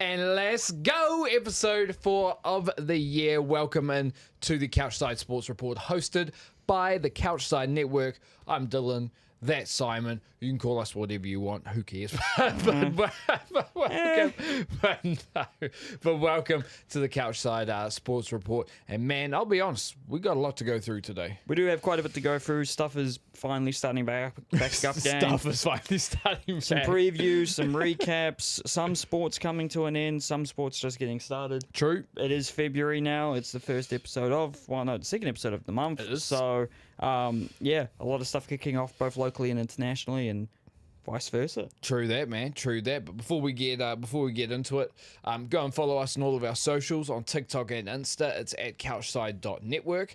And let's go! Episode 4 of the year. Welcome in to the CouchSide Sports Report, hosted by the CouchSide Network. I'm Dylan. That's Simon. You can call us whatever you want. Who cares? but welcome to the CouchSide Sports Report. And man, I'll be honest, we got a lot to go through today. We do have quite a bit to go through. Stuff is finally starting back up again. Stuff is finally starting back. Some previews, some recaps, some sports coming to an end, some sports just getting started. True. It is February now. It's the first episode of, the second episode of the month. It is. So, a lot of stuff kicking off both locally and internationally, and vice versa. True that, man. True that. But before we get into it, go and follow us on all of our socials on TikTok and Insta. It's at couchside.network.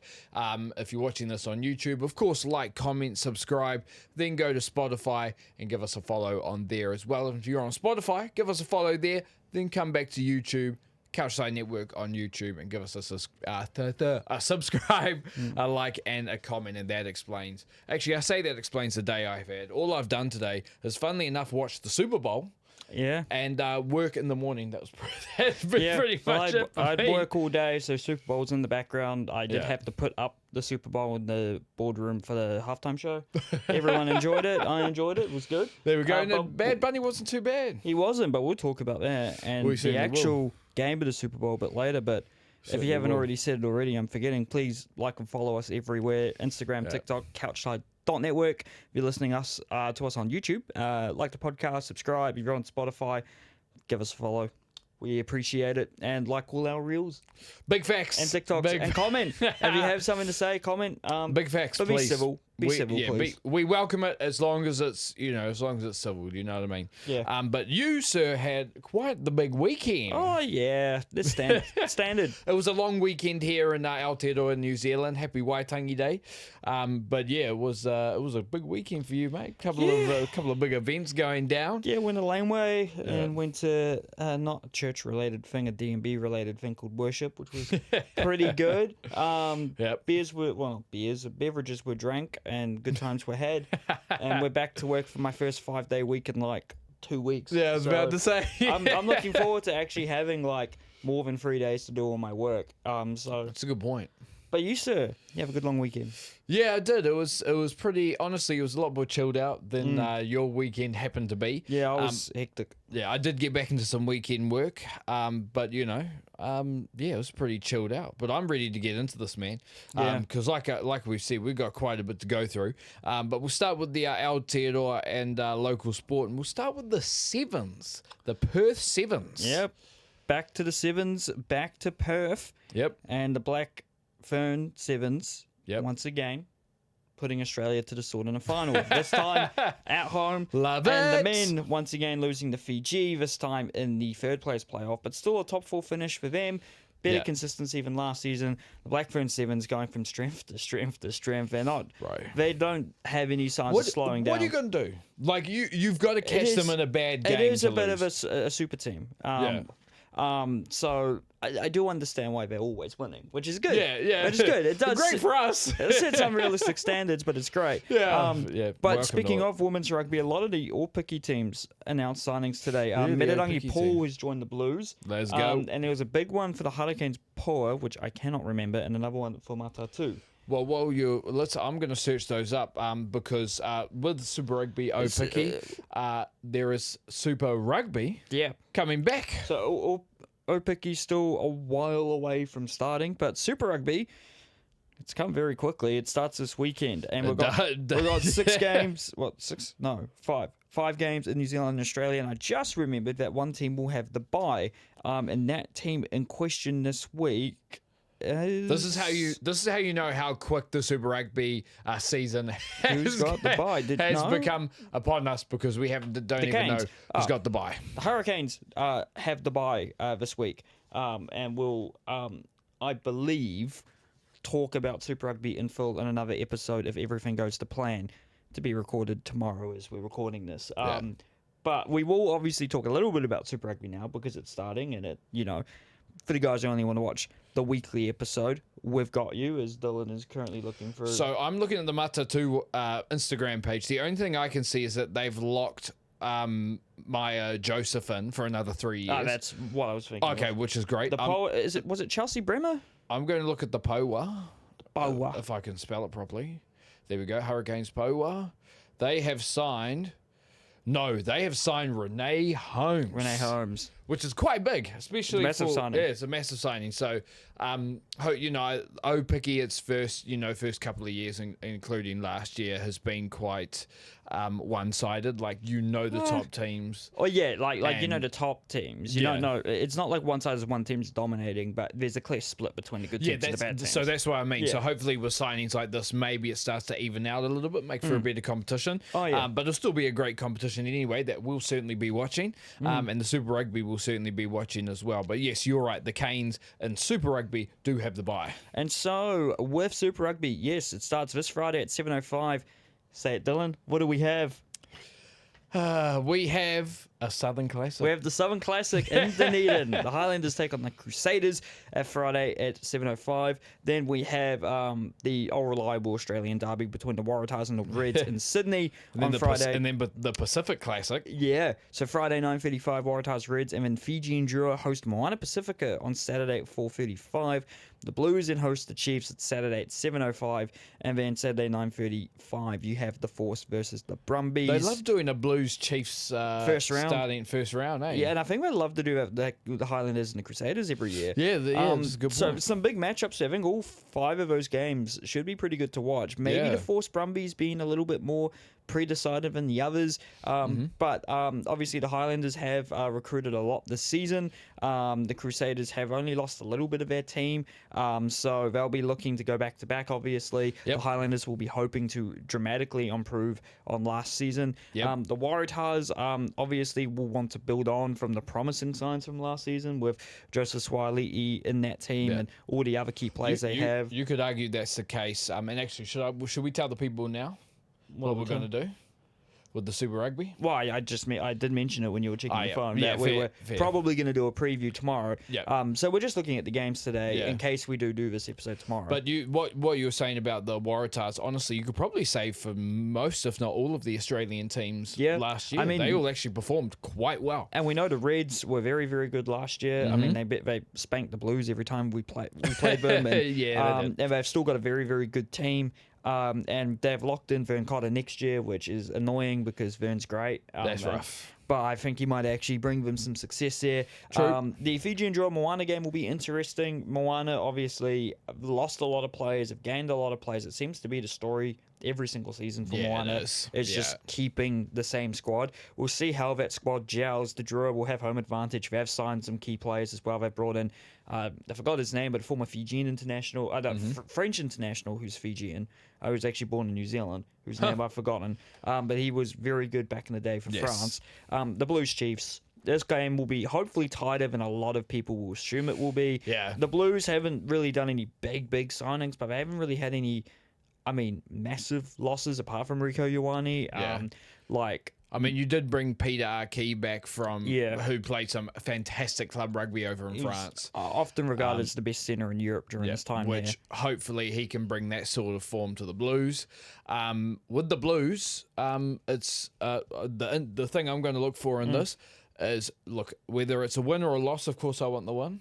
If you're watching this on YouTube, of course, like, comment, subscribe. Then go to Spotify and give us a follow on there as well. If you're on Spotify, give us a follow there. Then come back to YouTube. CouchSide Network on YouTube, and give us a subscribe, a like, and a comment, and that explains. Actually, I say that explains the day I've had. All I've done today is, funnily enough, watch the Super Bowl. Yeah. And work in the morning. That's pretty much it for I'd me. work all day, so Super Bowl's in the background. I did Yeah. have to put up the Super Bowl in the boardroom for the halftime show. Everyone enjoyed it. I enjoyed it. It was good. There we go. And but Bad Bunny wasn't too bad. He wasn't, but we'll talk about that. And We the certainly actual game of the Super Bowl a bit later. But if you haven't will. already said it already, I'm forgetting. Please like and follow us everywhere. Instagram, TikTok, CouchSide.network. If you're listening to us on YouTube, like the podcast, subscribe. If you're on Spotify, give us a follow. We appreciate it. And like all our reels. Big facts. And TikToks. And comment. If you have something to say, comment. Big facts, but please. be civil. Be civil, please. We welcome it as long as it's civil. You know what I mean? Yeah. But you, sir, had quite the big weekend. Oh, yeah. That's standard. It was a long weekend here in Aotearoa, New Zealand. Happy Waitangi Day. But yeah, it was a big weekend for you, mate. Couple of big events going down. Yeah, went to Laneway and went to not a church-related thing, a D&B related thing called worship, which was pretty good. Yep. Beverages were drank and good times were had. And we're back to work for my first 5-day week in like 2 weeks. Yeah, I was about to say. I'm looking forward to actually having like more than 3 days to do all my work. So That's a good point. But you, sir, you have a good long weekend. Yeah, I did. It was pretty, honestly, it was a lot more chilled out than your weekend happened to be. Yeah, I was hectic. Yeah, I did get back into some weekend work, but it was pretty chilled out. But I'm ready to get into this, man. Because like we've said, we've got quite a bit to go through. But we'll start with the Aotearoa and local sport, and we'll start with the Sevens, the Perth Sevens. Yep, back to the Sevens, back to Perth. Yep. And the Black Fern Sevens, Yep. once again, putting Australia to the sword in a final. This time at home. Love and it. the men, once again, losing to Fiji, this time in the third place playoff, but still a top 4 finish for them. Better consistency than last season. The Black Fern Sevens going from strength to strength to strength. They don't have any signs of slowing down. What are you going to do? Like, you've got to catch them in a bad game. It is to a bit lose. of a super team. So I do understand why they're always winning, which is good. Yeah. Which is good. It does. Great for us. It sets unrealistic standards, but it's great. But speaking of women's rugby, a lot of the all-picky teams announced signings today. Metarangi Paul has joined the Blues. Let's go. And there was a big one for the Hurricanes Poa, which I cannot remember, and another one for Matatu. Well, I'm going to search those up because with Super Rugby Opiki, there is Super Rugby coming back. So Opiki's still a while away from starting, but Super Rugby, it's come very quickly. It starts this weekend, and we've got 6 games. What, 6? No, 5. 5 games in New Zealand and Australia, and I just remembered that one team will have the bye, and that team in question this week. This is how you know how quick the Super Rugby season has become upon us, because we don't even know who's got the bye. The Hurricanes have the bye this week, and will I believe talk about Super Rugby in full in another episode if everything goes to plan, to be recorded tomorrow as we're recording this. But we will obviously talk a little bit about Super Rugby now because it's starting, and for the guys who only want to watch the weekly episode, we've got you, as Dylan is currently looking for. So I'm looking at the Matatu Instagram page. The only thing I can see is that they've locked Maya Joseph in for another 3 years. Oh, that's what I was thinking. Okay, which is great. Was it Chelsea Bremer? I'm going to look at the Poa. Poa. If I can spell it properly. There we go. Hurricanes Poa. They have signed Renee Holmes. Which is quite big, especially massive signing. Yeah, it's a massive signing. So, Picky, its first couple of years, including last year, has been quite one-sided. Like the top teams. Oh yeah, like the top teams. You don't know. It's not like one side is one team's dominating, but there's a clear split between the good teams and the bad teams. So that's what I mean. Yeah. So hopefully with signings like this, maybe it starts to even out a little bit, make for a better competition. Oh yeah. But it'll still be a great competition anyway that we'll certainly be watching. And the Super Rugby will certainly be watching as well. But yes, you're right. The Canes and Super Rugby do have the bye. And so with Super Rugby, yes, it starts this Friday at 7:05. Say it, Dylan. What do we have? We have a Southern Classic. We have the Southern Classic in Dunedin. The Highlanders take on the Crusaders at Friday at 7:05. Then we have the all-reliable Australian derby between the Waratahs and the Reds in Sydney on Friday. And then the Pacific Classic. Yeah, so Friday 9:35 Waratahs Reds, and then Fiji and Drua host Moana Pacifica on Saturday at 4:35. The Blues then host the Chiefs at Saturday at 7:05, and then Saturday 9:35 you have the Force versus the Brumbies. They love doing a Blues Chiefs first round, eh? Yeah, and I think they love to do that with the Highlanders and the Crusaders every year. Yeah, it's a good point. So some big matchups. I think all 5 of those games should be pretty good to watch. Maybe the Force Brumbies being a little bit more pre-decided than the others. But obviously the Highlanders have recruited a lot this season. The Crusaders have only lost a little bit of their team. So they'll be looking to go back-to-back, obviously. Yep. The Highlanders will be hoping to dramatically improve on last season. Yep. The Waratahs obviously will want to build on from the promising signs from last season with Joseph Swali'i in that team and all the other key players they have. You could argue that's the case. And actually, should we tell the people now what we're going to do with the Super Rugby? Well, I did mention it when you were checking your phone. Yeah, that we were probably going to do a preview tomorrow. Yeah. So we're just looking at the games today in case we do this episode tomorrow. But what you were saying about the Waratahs, honestly, you could probably say for most, if not all, of the Australian teams last year, they all actually performed quite well. And we know the Reds were very, very good last year. I mean, they spanked the Blues every time we played them. And, and they've still got a very, very good team. And they've locked in Vern Cotter next year, which is annoying because Vern's great. That's rough. But I think he might actually bring them some success there. True. The Fiji and Drua Moana game will be interesting. Moana obviously lost a lot of players, have gained a lot of players. It seems to be the story every single season for Moana. It's just keeping the same squad. We'll see how that squad gels. The Drua will have home advantage. They've signed some key players as well. They've brought in, I forgot his name, but a former Fijian international, French international who's Fijian, who's actually born in New Zealand, whose name I've forgotten. But he was very good back in the day for France. The Blues Chiefs. This game will be hopefully tighter than a lot of people will assume it will be. Yeah. The Blues haven't really done any big signings, but they haven't really had any, massive losses apart from Rico Ioane. You did bring Peter Arquet back from who played some fantastic club rugby over in France. Often regarded as the best centre in Europe during his time there. Which hopefully he can bring that sort of form to the Blues. With the Blues, it's the thing I'm going to look for in this is, whether it's a win or a loss, of course I want the win.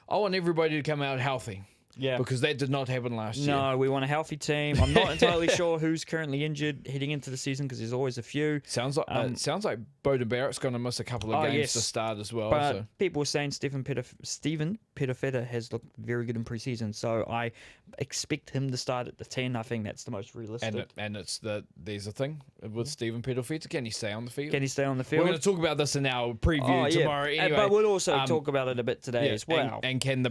I want everybody to come out healthy. Yeah. Because that did not happen last year. No, we want a healthy team. I'm not entirely sure who's currently injured heading into the season because there's always a few. Sounds like Bowden Barrett's going to miss a couple of games to start as well. But people were saying Stephen Petafeta has looked very good in preseason, so I expect him to start at the 10. I think that's the most realistic. And there's a thing with Stephen Petafeta. Can he stay on the field? We're going to talk about this in our preview tomorrow anyway. But we'll also talk about it a bit today as well. And can the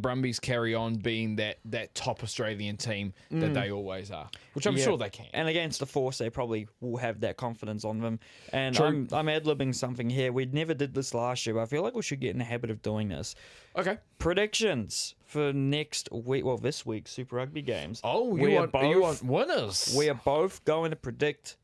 Brumbies carry on being that top Australian team that they always are, which I'm sure they can. And against the Force, they probably will have that confidence on them. And I'm ad-libbing something here. We never did this last year, but I feel like we should get in the habit of doing this. Okay. Predictions for next week, this week's Super Rugby games. Oh, you want winners? We are both going to predict,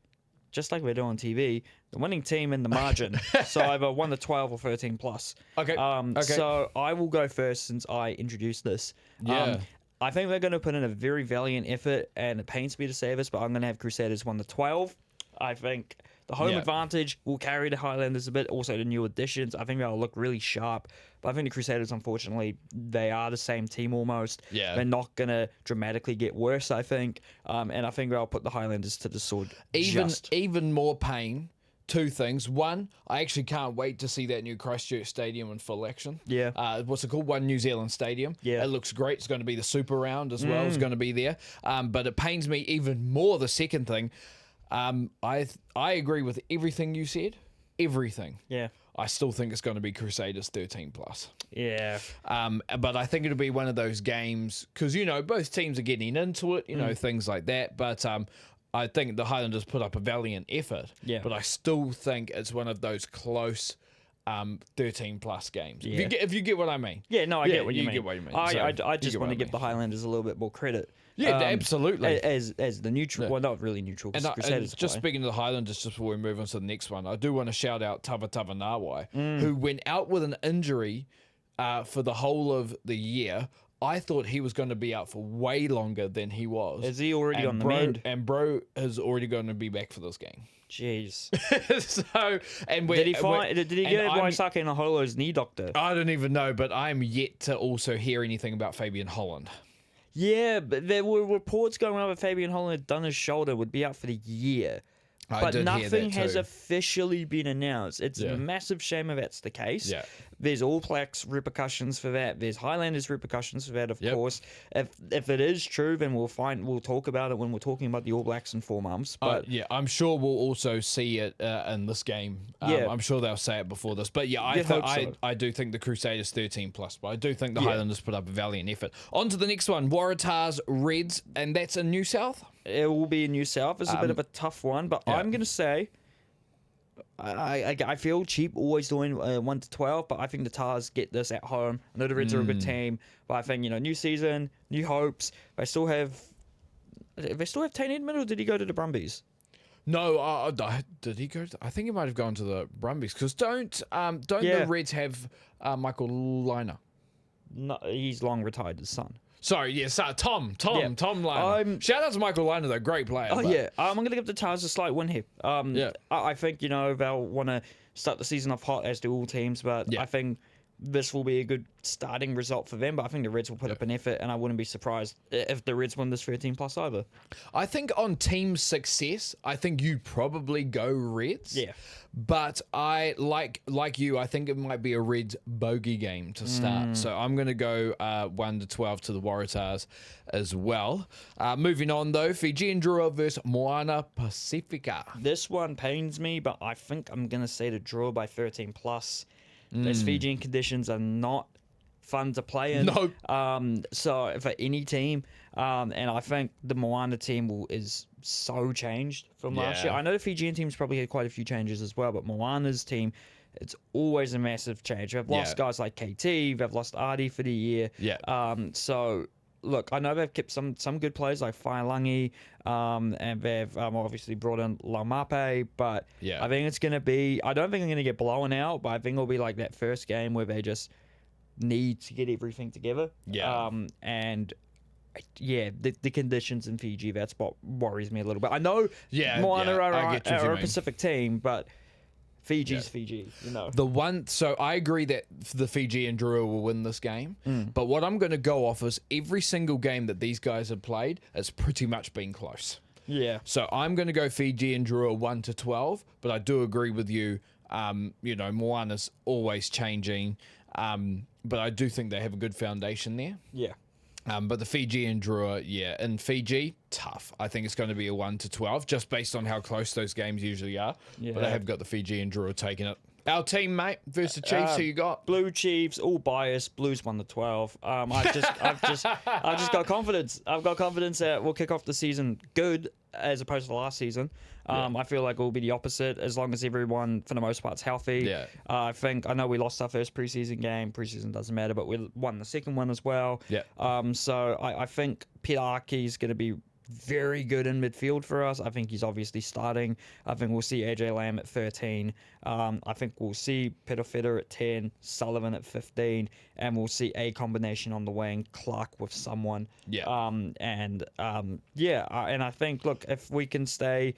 just like we do on TV, the winning team in the margin. So either 1 to 12 or 13 plus. Okay. So I will go first since I introduced this. Yeah. I think they're going to put in a very valiant effort, and it pains me to say this, but I'm going to have Crusaders 1 to 12. I think the The home Yeah. advantage will carry the Highlanders a bit. Also, the new additions, I think they'll look really sharp. But I think the Crusaders, unfortunately, they are the same team almost. Yeah. They're not going to dramatically get worse, I think. And I think they'll put the Highlanders to the sword. Even more pain. Two things. One, I actually can't wait to see that new Christchurch Stadium in full action. Yeah. What's it called? One New Zealand Stadium. Yeah. It looks great. It's going to be the Super Round as well. It's going to be there. But it pains me even more, the second thing. I agree with everything you said. Everything. Yeah. I still think it's going to be Crusaders 13 plus. Yeah. But I think it'll be one of those games because, both teams are getting into it, things like that. But I think the Highlanders put up a valiant effort. Yeah. But I still think it's one of those close 13 plus games. Yeah. If you get what I mean. Yeah, no, I get what you mean. get what you mean. I just want to give the Highlanders a little bit more credit. Yeah, absolutely. As the neutral, well, not really neutral. And, Crusaders just play. speaking of the Highlanders, just before we move on to the next one, I do want to shout out Tava Nawai, who went out with an injury for the whole of the year. I thought he was going to be out for way longer than he was. Is he already on the mend? And bro is already going to be back for this game. Jeez. Did he get Waisake Naholo's knee doctor? I don't even know, but I'm yet to also hear anything about Fabian Holland. Yeah, but there were reports going around that Fabian Holland had done his shoulder, would be out for the year. But nothing has officially been announced. It's a massive shame if that's the case. Yeah. There's All Blacks repercussions for that. There's Highlanders repercussions for that, of course. If it is true, then we'll talk about it when we're talking about the All Blacks in 4 months. But I'm sure we'll also see it in this game. I'm sure they'll say it before this. But yeah, I do think the Crusaders 13 plus. But I do think the Highlanders put up a valiant effort. On to the next one, Waratahs Reds, and that's in New South. It will be in New South. It's a bit of a tough one, but I'm going to say I feel cheap always doing 1 to 12, but I think the Tars get this at home. I know the Reds are a good team, but I think new season, new hopes. They still have Tane Edmund, or did he go to the Brumbies? No, did he go? I think he might have gone to the Brumbies because don't the Reds have Michael Liner? No, he's long retired. His son. Sorry, yes, Tom Liner. Shout out to Michael Liner, though, great player. I'm going to give the Tars a slight win here. I think they'll want to start the season off hot, as do all teams, but I think this will be a good starting result for them. But I think the Reds will put up an effort, and I wouldn't be surprised if the Reds win this 13 plus either. I think on team success, I think you probably go Reds. Yeah. But I like you. I think it might be a Reds bogey game to start. So I'm going to go 1 to 12 to the Waratahs as well. Moving on though, Fijian Drua versus Moana Pacifica. This one pains me, but I think I'm going to say the draw by 13 plus. Those Fijian conditions are not fun to play in. No. So for any team, and I think the Moana team is so changed from last year. I know the Fijian team's probably had quite a few changes as well, but Moana's team, it's always a massive change. They've lost guys like KT, they've lost Artie for the year. So look, I know they've kept some good players like Whailangi, and they've obviously brought in Laumape, but I think it's going to be, I don't think they're going to get blown out, but I think it'll be like that first game where they just need to get everything together. And the conditions in Fiji, that's what worries me a little bit. I know Moana are a Pacific team, but Fiji's Fiji, So I agree that the Fiji and Drua will win this game. But what I'm going to go off is every single game that these guys have played, it's pretty much been close. Yeah. So I'm going to go Fiji and Drua 1 to 12. But I do agree with you. Moana's always changing. But I do think they have a good foundation there. Yeah. But the Fiji and Drua, in Fiji, tough. I think it's going to be a 1 to 12, just based on how close those games usually are. Yeah. But I have got the Fiji and Drua taking it. Our team, mate, versus the Chiefs. Who you got? Blue Chiefs, all biased. Blues 1 to 12. I've just got confidence. I've got confidence that we'll kick off the season good as opposed to last season. I feel like it will be the opposite as long as everyone, for the most part, is healthy. I know we lost our first preseason game. Preseason doesn't matter, but we won the second one as well. So I think Piraki is going to be very good in midfield for us. I think he's obviously starting. I think we'll see AJ Lamb at 13. I think we'll see Petofeta at 10, Sullivan at 15, and we'll see a combination on the wing, Clark with someone. And I think, look, if we can stay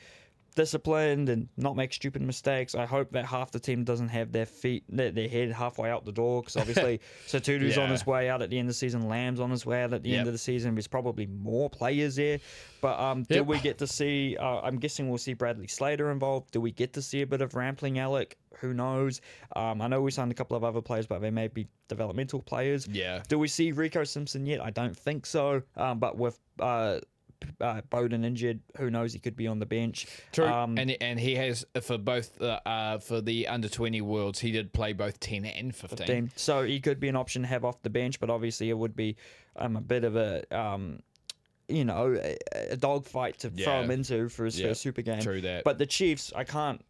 disciplined and not make stupid mistakes. I hope that half the team doesn't have their head halfway out the door, because obviously Satudu's on his way out at the end of the season, Lamb's on his way out at the end of the season. There's probably more players there, but do we get to see? I'm guessing we'll see Bradley Slater involved. Do we get to see a bit of Rampling Alec? Who knows? I know we signed a couple of other players, but they may be developmental players. Yeah. Do we see Rico Simpson yet? I don't think so. But with Bowden injured, who knows? He could be on the bench. True, and he has for both for the under-20 Worlds, he did play both 10 and 15. So he could be an option to have off the bench, but obviously it would be a bit of a a dogfight to throw him into for his first Super game. True that. But the Chiefs, I can't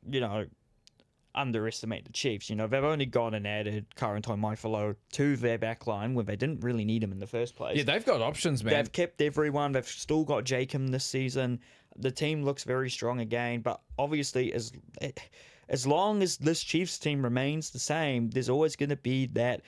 underestimate the Chiefs. They've only gone and added Karanto Maifalo to their back line when they didn't really need him in the first place. Yeah, they've got options, man. They've kept everyone. They've still got Jacob this season. The team looks very strong again, but obviously as long as this Chiefs team remains the same, there's always going to be that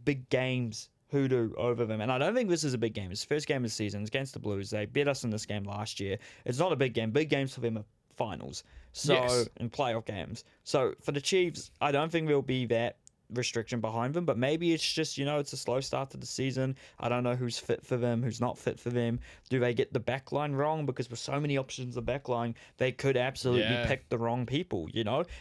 big games hoodoo over them. And I don't think this is a big game. It's the first game of the season. It's against the Blues. They beat us in this game last year. It's not a big game. Big games for them are finals. So in playoff games. So for the Chiefs, I don't think there'll be that restriction behind them, but maybe it's just it's a slow start to the season. I don't know who's fit for them, who's not fit for them. Do they get the back line wrong? Because with so many options the back line, they could absolutely pick the wrong people,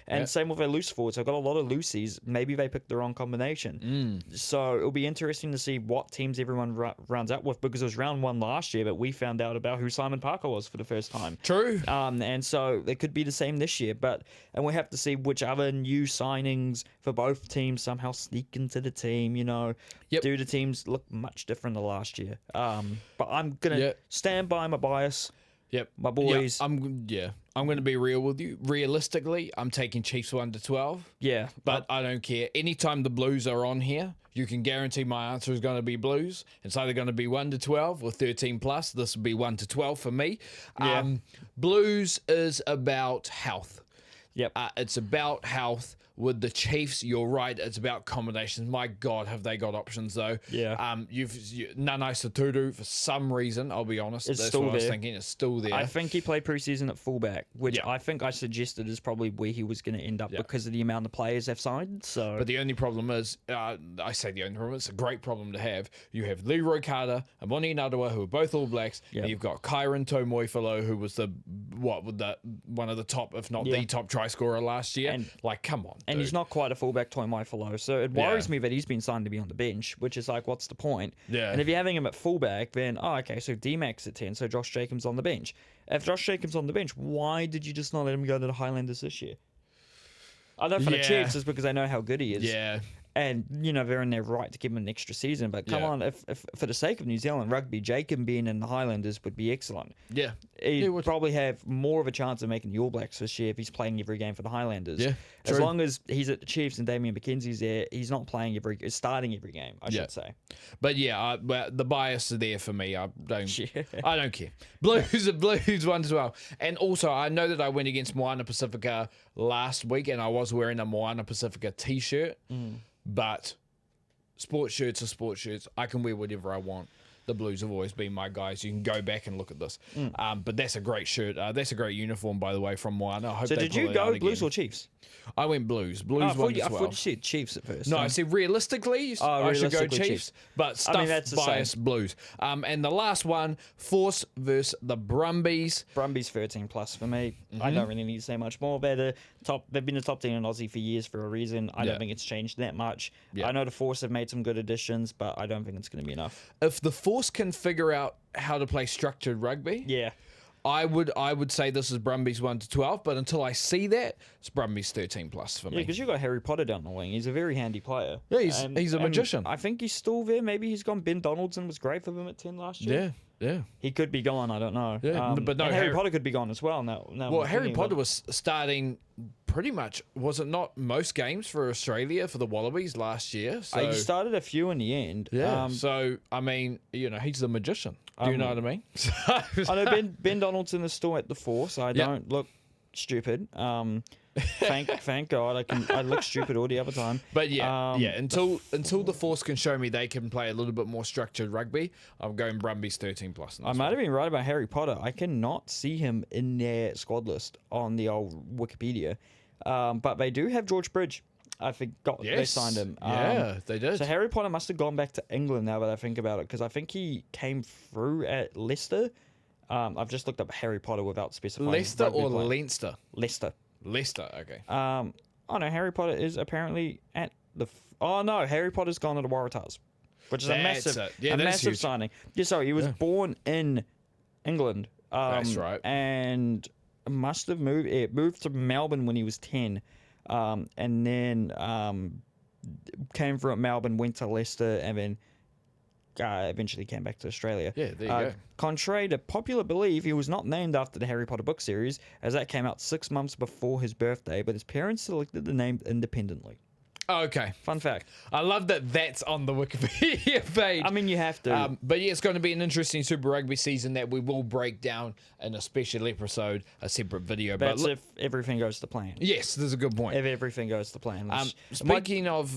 and same with their loose forwards. I've got a lot of loosies. Maybe they picked the wrong combination. So it'll be interesting to see what teams everyone runs out with, because it was round 1 last year that we found out about who Simon Parker was for the first time. True. And so it could be the same this year, and we have to see which other new signings for both teams somehow sneak into the team. Do the teams look much different than last year? But I'm gonna stand by my bias. Yep, my boys. I'm going to be real with you. Realistically, I'm taking Chiefs 1-12. Yeah, but I don't care. Anytime the Blues are on here, you can guarantee my answer is going to be Blues. It's either going to be 1-12 or 13 plus. This will be 1-12 for me. Blues is about health. Yep, it's about health. With the Chiefs, you're right. It's about combinations. My God, have they got options though? Yeah. Nanai Satudu, for some reason, I'll be honest, it's that's still what I was there. thinking. It's still there. I think he played preseason at fullback, which I think I suggested is probably where he was going to end up because of the amount of players they've signed. So, but the only problem is, I say the only problem. It's a great problem to have. You have Leroy Carter and Moni Nadawa, who are both All Blacks. And you've got Kyron Tomoifalo, who was one of the top, if not the top try scorer last year. And come on. And dude. he's not quite a fullback, Tomoifalo, so it worries me that he's been signed to be on the bench, which is like, what's the point? Yeah. And if you're having him at fullback, then okay, so D-Max at 10, so Josh Jacobs on the bench. If Josh Jacobs on the bench, why did you just not let him go to the Highlanders this year? I know for the Chiefs, it's because they know how good he is. Yeah. And, they're in their right to give him an extra season. But come on, if for the sake of New Zealand rugby, Jacob being in the Highlanders would be excellent. Yeah. He'd probably have more of a chance of making the All Blacks this year if he's playing every game for the Highlanders. Yeah, as long as he's at the Chiefs and Damian McKenzie's there, he's not playing starting every game, I should say. But the bias is there for me. I don't care. Blues are Blues 1-12. And also, I know that I went against Moana Pacifica last week and I was wearing a Moana Pacifica t-shirt. But sports shirts are sports shirts. I can wear whatever I want. The Blues have always been my guys. You can go back and look at this. But that's a great shirt. That's a great uniform, by the way, from Moana. I hope so did you go Blues or Chiefs? I went Blues. Blues 1-12. I thought you said Chiefs at first. No, I said realistically, I should go Chiefs. But stuff bias Blues. And the last one, Force versus the Brumbies. Brumbies 13 plus for me. I don't really need to say much more. They've been a top team in Aussie for years for a reason. I don't think it's changed that much. I know the Force have made some good additions, but I don't think it's going to be enough. If the Force can figure out how to play structured rugby, I would say this is Brumbies 1-12, but until I see that, it's Brumbies 13 plus for me. Yeah, because you got Harry Potter down the wing. He's a very handy player. Yeah, he's a magician. I think he's still there. Maybe he's gone. Ben Donaldson was great for them at 10 last year. Yeah. He could be gone. I don't know. Yeah, but no, Harry Potter could be gone as well. Harry Potter was starting pretty much. Was it not most games for Australia for the Wallabies last year? So he started a few in the end. Yeah. So I mean, he's the magician. Do you know what I mean? I know Ben Donaldson is still at the Force. I don't look stupid. Thank God I look stupid all the other time. But until the Force can show me they can play a little bit more structured rugby, I'm going Brumbies 13 plus. I might have been right about Harry Potter. I cannot see him in their squad list on the old Wikipedia. But they do have George Bridge. I forgot they signed him. Yeah, they did. So Harry Potter must have gone back to England now that I think about it, because I think he came through at Leicester. I've just looked up Harry Potter without specifying. Leicester or Leinster? Leicester. Leicester, okay. Oh no, Harry Potter is apparently at the. Oh no, Harry Potter's gone to the Waratahs, which is a massive signing. Yeah, sorry, he was born in England. That's right. And must have moved to Melbourne when he was 10, and then came from Melbourne, went to Leicester, and then eventually came back to Australia. Yeah, there you go. Contrary to popular belief, he was not named after the Harry Potter book series, as that came out 6 months before his birthday, but his parents selected the name independently. Oh, okay. Fun fact. I love that that's on the Wikipedia page. I mean, you have to. But yeah, it's going to be an interesting Super Rugby season that we will break down in a special episode, a separate video. That's if everything goes to plan. Yes, there's a good point. If everything goes to plan. Speaking of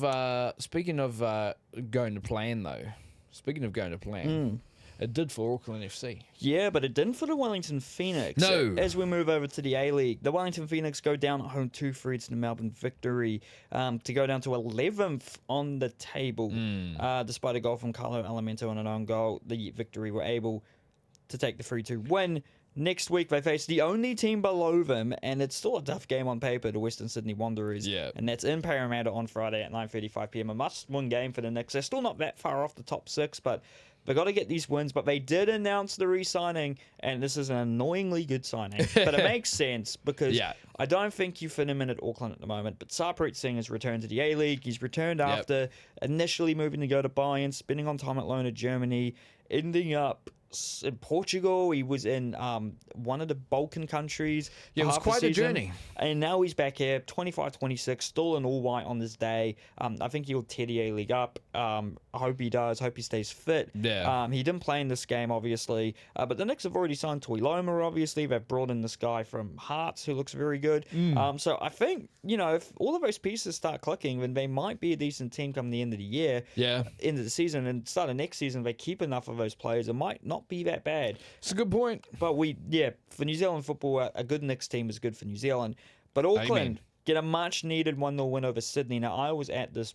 going to plan, though. Speaking of going to plan, it did for Auckland FC. Yeah, but it didn't for the Wellington Phoenix. No. As we move over to the A-League, the Wellington Phoenix go down at home 2-3 to the Melbourne Victory to go down to 11th on the table. Despite a goal from Carlo Alimento and an own goal, the Victory were able to take the 3-2 win. Next week, they face the only team below them, and it's still a tough game on paper, the Western Sydney Wanderers. Yeah. And that's in Parramatta on Friday at 9:35 p.m. A must-win game for the Knicks. They're still not that far off the top six, but they've got to get these wins. But they did announce the re-signing, and this is an annoyingly good signing. But it makes sense, because I don't think you fit him in at Auckland at the moment. But Sarpreet Singh has returned to the A-League. He's returned after initially moving to go to Bayern, spending on time at loan at Germany, ending up in Portugal. He was in one of the Balkan countries. Yeah, it was quite a journey. And now he's back here, 25-26, still in all white on this day. I think he'll tear the A-League up. I hope he does. Hope he stays fit. Yeah. He didn't play in this game, obviously. But the Knicks have already signed Toy Loma, obviously. They've brought in this guy from Hearts who looks very good. So I think, if all of those pieces start clicking, then they might be a decent team come the end of the year. Yeah. End of the season. And start of next season, they keep enough of those players. It might not be that bad. It's a good point. But for New Zealand football, a good Knicks team is good for New Zealand. But Auckland get a much needed 1-0 win over Sydney. Now, I was at this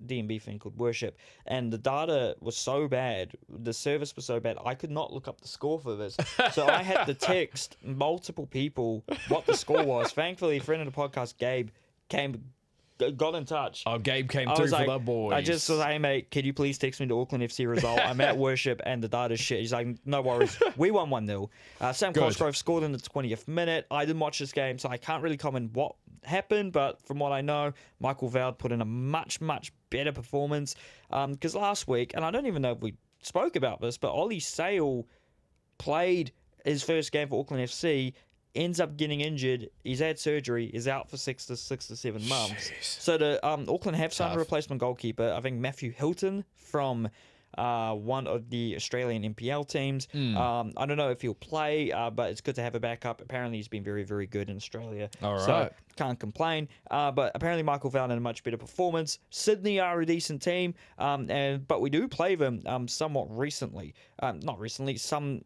DMB thing called Worship, and the data was so bad, the service was so bad, I could not look up the score for this. So I had to text multiple people what the score was. Thankfully, a friend of the podcast, Gabe, got in touch. Oh, Gabe came through for the boys. I just was, hey, mate, can you please text me the Auckland FC result? I'm at Worship and the data's shit. He's like, no worries. We won 1-0. Sam Cosgrove scored in the 20th minute. I didn't watch this game, so I can't really comment what happened, but from what I know, Michael Veld put in a much, much better performance. Because last week, and I don't even know if we spoke about this, but Ollie Sale played his first game for Auckland FC, ends up getting injured. He's had surgery. Is out for 6 to 7 months. Jeez. So the Auckland have signed a replacement goalkeeper. I think Matthew Hilton from one of the Australian NPL teams. I don't know if he'll play, but it's good to have a backup. Apparently, he's been very, very good in Australia. All right. So can't complain. But apparently, Michael Vaughn had a much better performance. Sydney are a decent team, but we do play them somewhat recently. Not recently. Soon.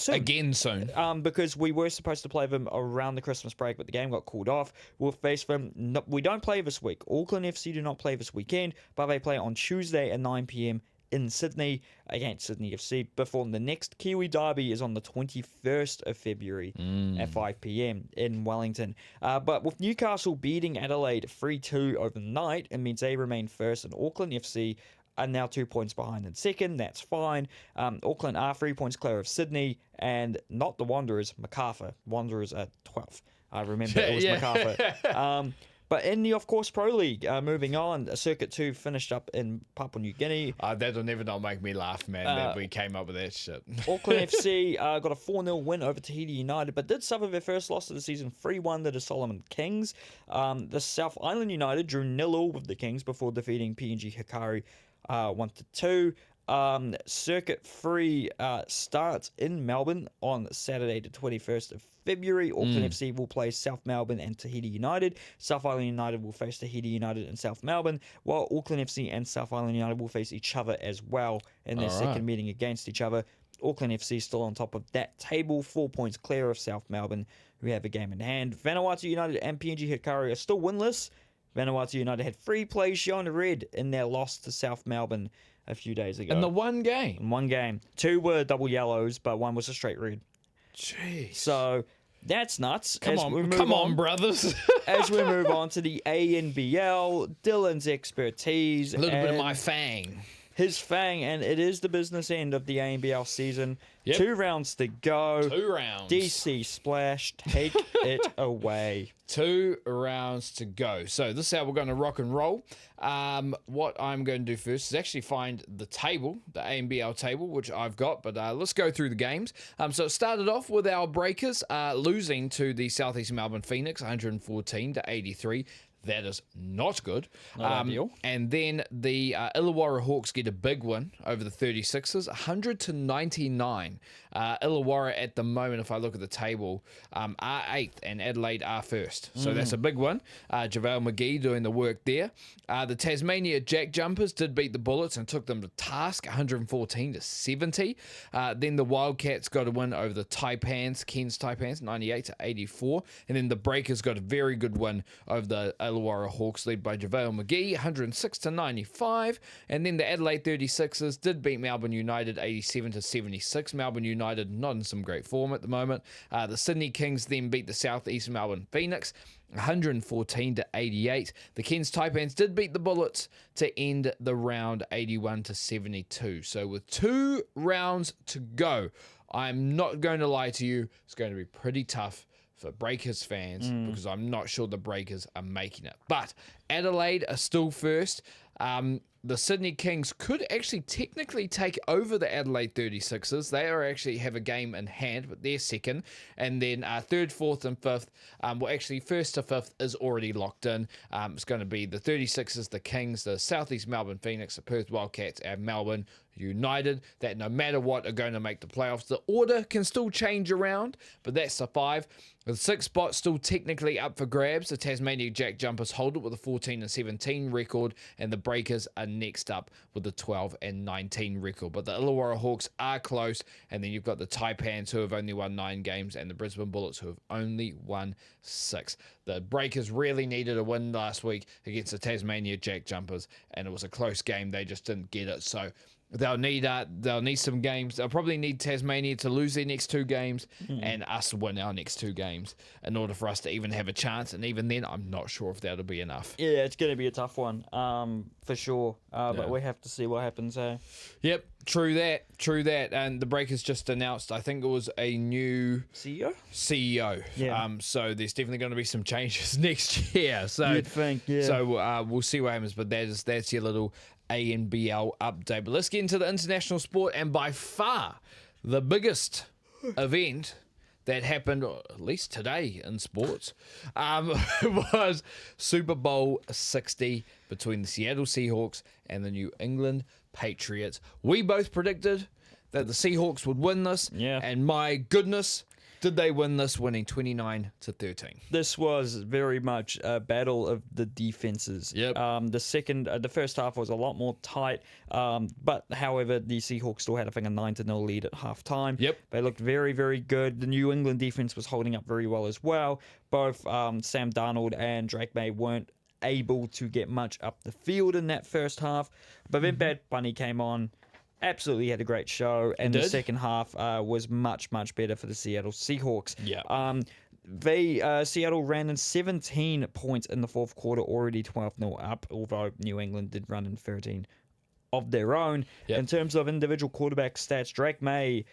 Again soon. Because we were supposed to play them around the Christmas break, but the game got called off. We'll face them. No, we don't play this week. Auckland FC do not play this weekend, but they play on Tuesday at 9 p.m. in Sydney against Sydney FC. Before the next Kiwi derby is on the 21st of February at 5 p.m. in Wellington. But with Newcastle beating Adelaide 3-2 overnight, it means they remain first, and Auckland FC are now 2 points behind in second. That's fine. Auckland are 3 points clear of Sydney, and not the Wanderers, Macarthur. Wanderers are 12th. I remember it was Macarthur. But in the Off-Course Pro League, moving on, Circuit 2 finished up in Papua New Guinea. That'll never not make me laugh, man, that we came up with that shit. Auckland FC got a 4-0 win over Tahiti United, but did suffer their first loss of the season, 3-1 to the Solomon Kings. The South Island United drew 0-0 with the Kings before defeating PNG Hikari 1-2. Circuit 3 starts in Melbourne on Saturday, the 21st of February. Auckland FC will play South Melbourne and Tahiti United. South Island United will face Tahiti United in South Melbourne, while Auckland FC and South Island United will face each other as well in their second meeting against each other. Auckland FC still on top of that table, 4 points clear of South Melbourne, who have a game in hand. Vanuatu United and PNG Hikari are still winless. Vanuatu United had 3 plays shown red in their loss to South Melbourne a few days ago. In the one game? In one game. 2 were double yellows, but 1 was a straight red. Jeez. So that's nuts. Come on, brothers. As we move on to the ANBL, Dylan's expertise. A little bit of my fang. His fang, and it is the business end of the ANBL season. Yep. 2 rounds to go. 2 rounds. DC Splash, take it away. 2 rounds to go. So this is how we're going to rock and roll. What I'm going to do first is actually find the table, the ANBL table, which I've got. But let's go through the games. So it started off with our Breakers losing to the Southeast Melbourne Phoenix, 114-83. That is not good. Not ideal. And then the Illawarra Hawks get a big win over the 36ers, 100-99. Illawarra at the moment, if I look at the table, are 8th and Adelaide are 1st. So that's a big one. JaVale McGee doing the work there. The Tasmania Jack Jumpers did beat the Bullets and took them to task, 114-70. Then the Wildcats got a win over the Taipans, Cairns Taipans, 98-84. And then the Breakers got a very good win over the Illawarra Hawks, led by JaVale McGee, 106-95. And then the Adelaide 36ers did beat Melbourne United, 87-76. Melbourne United not in some great form at the moment. The Sydney Kings then beat the Southeast Melbourne Phoenix, 114-88. The Cairns Taipans did beat the Bullets to end the round, 81-72. So with 2 rounds to go, I'm not going to lie to you, it's going to be pretty tough for Breakers fans because I'm not sure the Breakers are making it. But Adelaide are still first. The Sydney Kings could actually technically take over the Adelaide 36ers. They are actually have a game in hand, but they're second. And then 3rd, 4th, and 5th. Well, actually, 1st to 5th is already locked in. It's going to be the 36ers, the Kings, the Southeast Melbourne Phoenix, the Perth Wildcats, and Melbourne United, that no matter what are going to make the playoffs. The order can still change around, but that's the 5. The 6th spot still technically up for grabs. The Tasmania Jack Jumpers hold it with a 14-17 record, and the Breakers are next up with a 12-19 record. But the Illawarra Hawks are close, and then you've got the Taipans, who have only won 9 games, and the Brisbane Bullets, who have only won 6. The Breakers really needed a win last week against the Tasmania Jack Jumpers, and it was a close game. They just didn't get it. So they'll need some games. They'll probably need Tasmania to lose their next 2 games and us to win our next 2 games in order for us to even have a chance. And even then, I'm not sure if that'll be enough. Yeah, it's going to be a tough one, for sure. But we have to see what happens. Yep, true that. And the Breakers just announced, I think it was a new CEO. Yeah. So there's definitely going to be some changes next year. So You'd think, yeah. So we'll see what happens. But that's your little ANBL update. But let's get into the international sport, and by far the biggest event that happened, or at least today in sports, was Super Bowl 60 between the Seattle Seahawks and the New England Patriots. We both predicted that the Seahawks would win this, and my goodness, did they win this, winning 29-13. This was very much a battle of the defenses. Yep. The first half was a lot more tight, but however, the Seahawks still had, I think, a 9-0 lead at halftime. Yep. They looked very, very good. The New England defense was holding up very well as well. Both Sam Darnold and Drake May weren't able to get much up the field in that first half, but then Bad Bunny came on. Absolutely had a great show, and the second half was much, much better for the Seattle Seahawks. Yeah. Seattle ran in 17 points in the fourth quarter, already 12-0 up, although New England did run in 13 of their own. Yep. In terms of individual quarterback stats, Drake May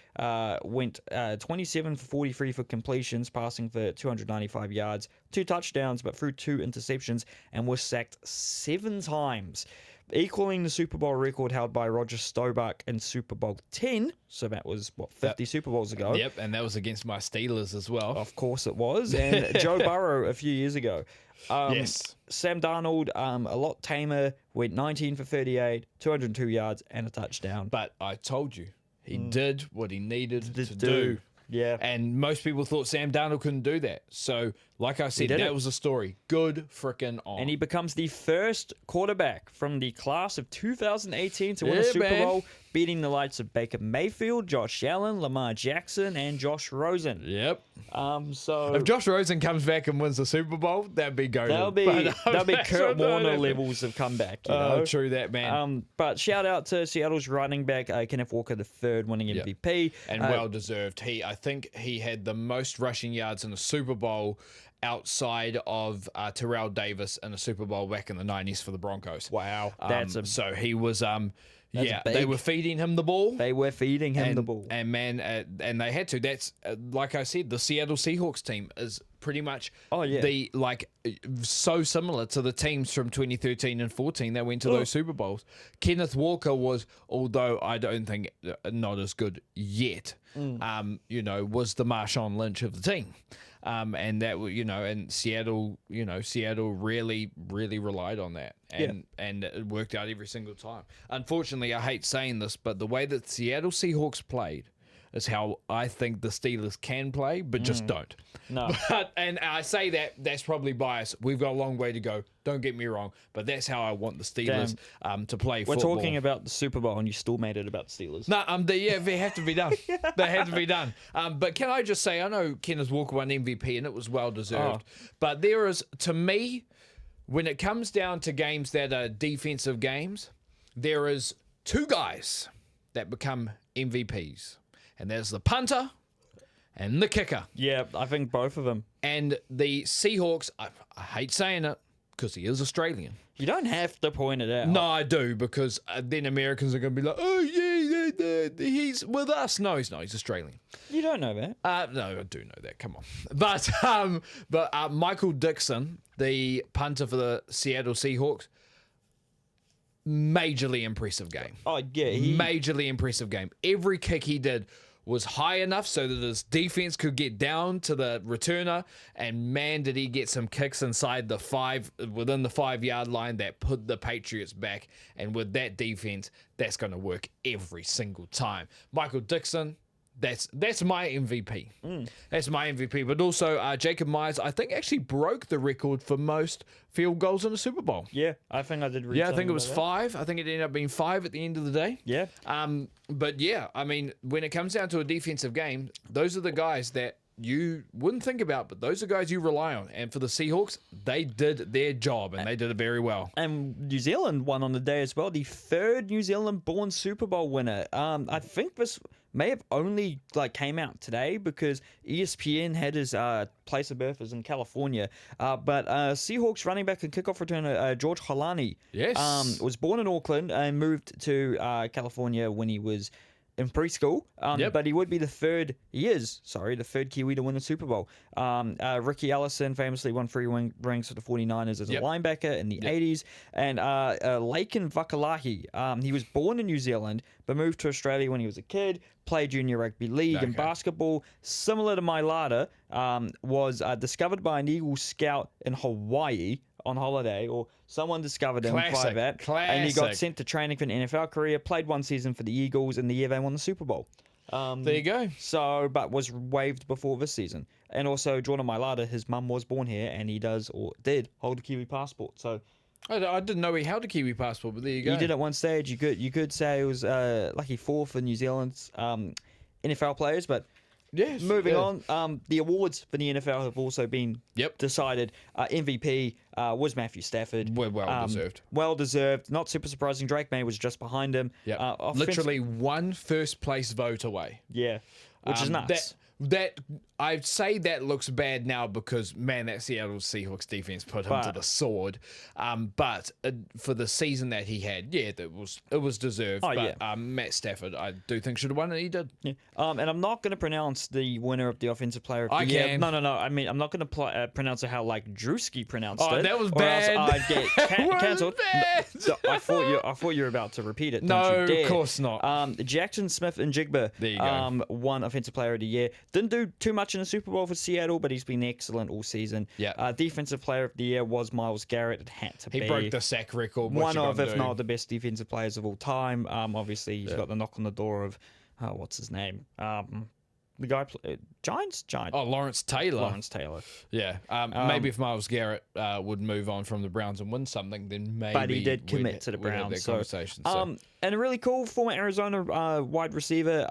went 27 for 43 for completions, passing for 295 yards, 2 touchdowns, but threw 2 interceptions, and was sacked 7 times. equaling the Super Bowl record held by Roger Staubach in Super Bowl 10. So that was, 50 Super Bowls ago? Yep, and that was against my Steelers as well. Of course it was. And Joe Burrow a few years ago. Yes. Sam Darnold, a lot tamer, went 19 for 38, 202 yards, and a touchdown. But I told you, he did what he needed to do. do. Yeah. And most people thought Sam Darnold couldn't do that. So, like I said, did that it. was a story. Good frickin' on. And he becomes the first quarterback from the class of 2018 to win a Yeah, Super man. Bowl, beating the likes of Baker Mayfield, Josh Allen, Lamar Jackson, and Josh Rosen. Yep. So If Josh Rosen comes back and wins the Super Bowl, that'd be goated. that'll be That's Kurt what I Warner don't- levels of comeback. You Oh, know? true that, man. But shout out to Seattle's running back, Kenneth Walker, the third winning MVP. And well deserved. I think he had the most rushing yards in the Super Bowl outside of Terrell Davis in the Super Bowl back in the 90s for the Broncos. Wow. So he was they big. were feeding him the ball. They were feeding him the ball. And man, and they had to. That's like I said, the Seattle Seahawks team is pretty much so similar to the teams from 2013 and 14 that went to those Super Bowls. Kenneth Walker was, although I don't think not as good yet, was the Marshawn Lynch of the team. And that, and Seattle really, really relied on that. And it worked out every single time. Unfortunately, I hate saying this, but the way that Seattle Seahawks played is how I think the Steelers can play, but just don't. No. And I say that's probably biased. We've got a long way to go. Don't get me wrong, but that's how I want the Steelers to play We're football. talking about the Super Bowl, and you still made it about the Steelers. No, they have to be done. They have to be done. But can I just say, I know Kenneth Walker won MVP, and it was well deserved. But there is, to me, when it comes down to games that are defensive games, there is two guys that become MVPs, and there's the punter and the kicker. Yeah, I think both of them. And the Seahawks, I hate saying it because he is Australian. You don't have to point it out. No, I do, because then Americans are going to be like, oh, yeah, he's with us. No, he's not. He's Australian. You don't know that. No, I do know that. Come on. But Michael Dixon, the punter for the Seattle Seahawks, majorly impressive game. Oh, yeah. Majorly impressive game. Every kick he did was high enough so that his defense could get down to the returner, and man, did he get some kicks inside within the 5-yard line that put the Patriots back. And with that defense, that's going to work every single time. Michael Dixon, that's my MVP. That's my MVP. But also, Jacob Myers, I think, actually broke the record for most field goals in a Super Bowl. Yeah, I think I did read Yeah, I think something it was about 5. I think it ended up being 5 at the end of the day. Yeah. But yeah, I mean, when it comes down to a defensive game, those are the guys that you wouldn't think about, but those are guys you rely on. And for the Seahawks, they did their job, and they did it very well. And New Zealand won on the day as well. The third New Zealand-born Super Bowl winner. I think this may have only came out today because ESPN had his place of birth is in California. But Seahawks running back and kickoff returner George Holani was born in Auckland and moved to California when he was in preschool, but he would be the third Kiwi to win the Super Bowl. Ricky Ellison famously won 3 rings for the 49ers as a linebacker in the 80s. And Laken Vakalahi, he was born in New Zealand, but moved to Australia when he was a kid, played junior rugby league and basketball. Similar to Mailata, was discovered by an Eagle scout in Hawaii on holiday, or someone discovered him via that, and he got sent to training for an NFL career, played 1 season for the Eagles in the year they won the Super Bowl. There you go. So, but was waived before this season. And also, Jordan Mailata, his mum was born here, and he did hold a Kiwi passport. So, I didn't know he held a Kiwi passport, but there you go. He did at one stage. You could say it was lucky 4 for New Zealand's NFL players, but yes. Moving on, the awards for the NFL have also been decided. MVP was Matthew Stafford. Well deserved. Well deserved. Not super surprising. Drake May was just behind him. Literally one first place vote away. Yeah, which is nuts. That I'd say that looks bad now because man, that Seattle Seahawks defense put him to the sword. But for the season that he had, yeah, it was deserved. Matt Stafford, I do think should have won, and he did. Yeah. And I'm not going to pronounce the winner of the offensive player of the year. Can. No. I mean, I'm not going to pronounce it how like Drewski pronounced it. That was or bad. Else I'd get cancelled. Bad. I thought you were about to repeat it. No, Don't you dare. of course not. Jackson Smith and Jigba. There you go. Won offensive player of the year. Didn't do too much in the Super Bowl for Seattle, but he's been excellent all season. Yeah. Defensive player of the year was Myles Garrett. It had to be. He broke the sack record. One of, if not the best defensive players of all time. Obviously, he's got the knock on the door of, what's his name? The guy, Giants? Oh, Lawrence Taylor. Lawrence Taylor. Yeah. Maybe if Myles Garrett would move on from the Browns and win something, then maybe. But he did commit to the we'd have Browns. that conversation. And a really cool former Arizona wide receiver,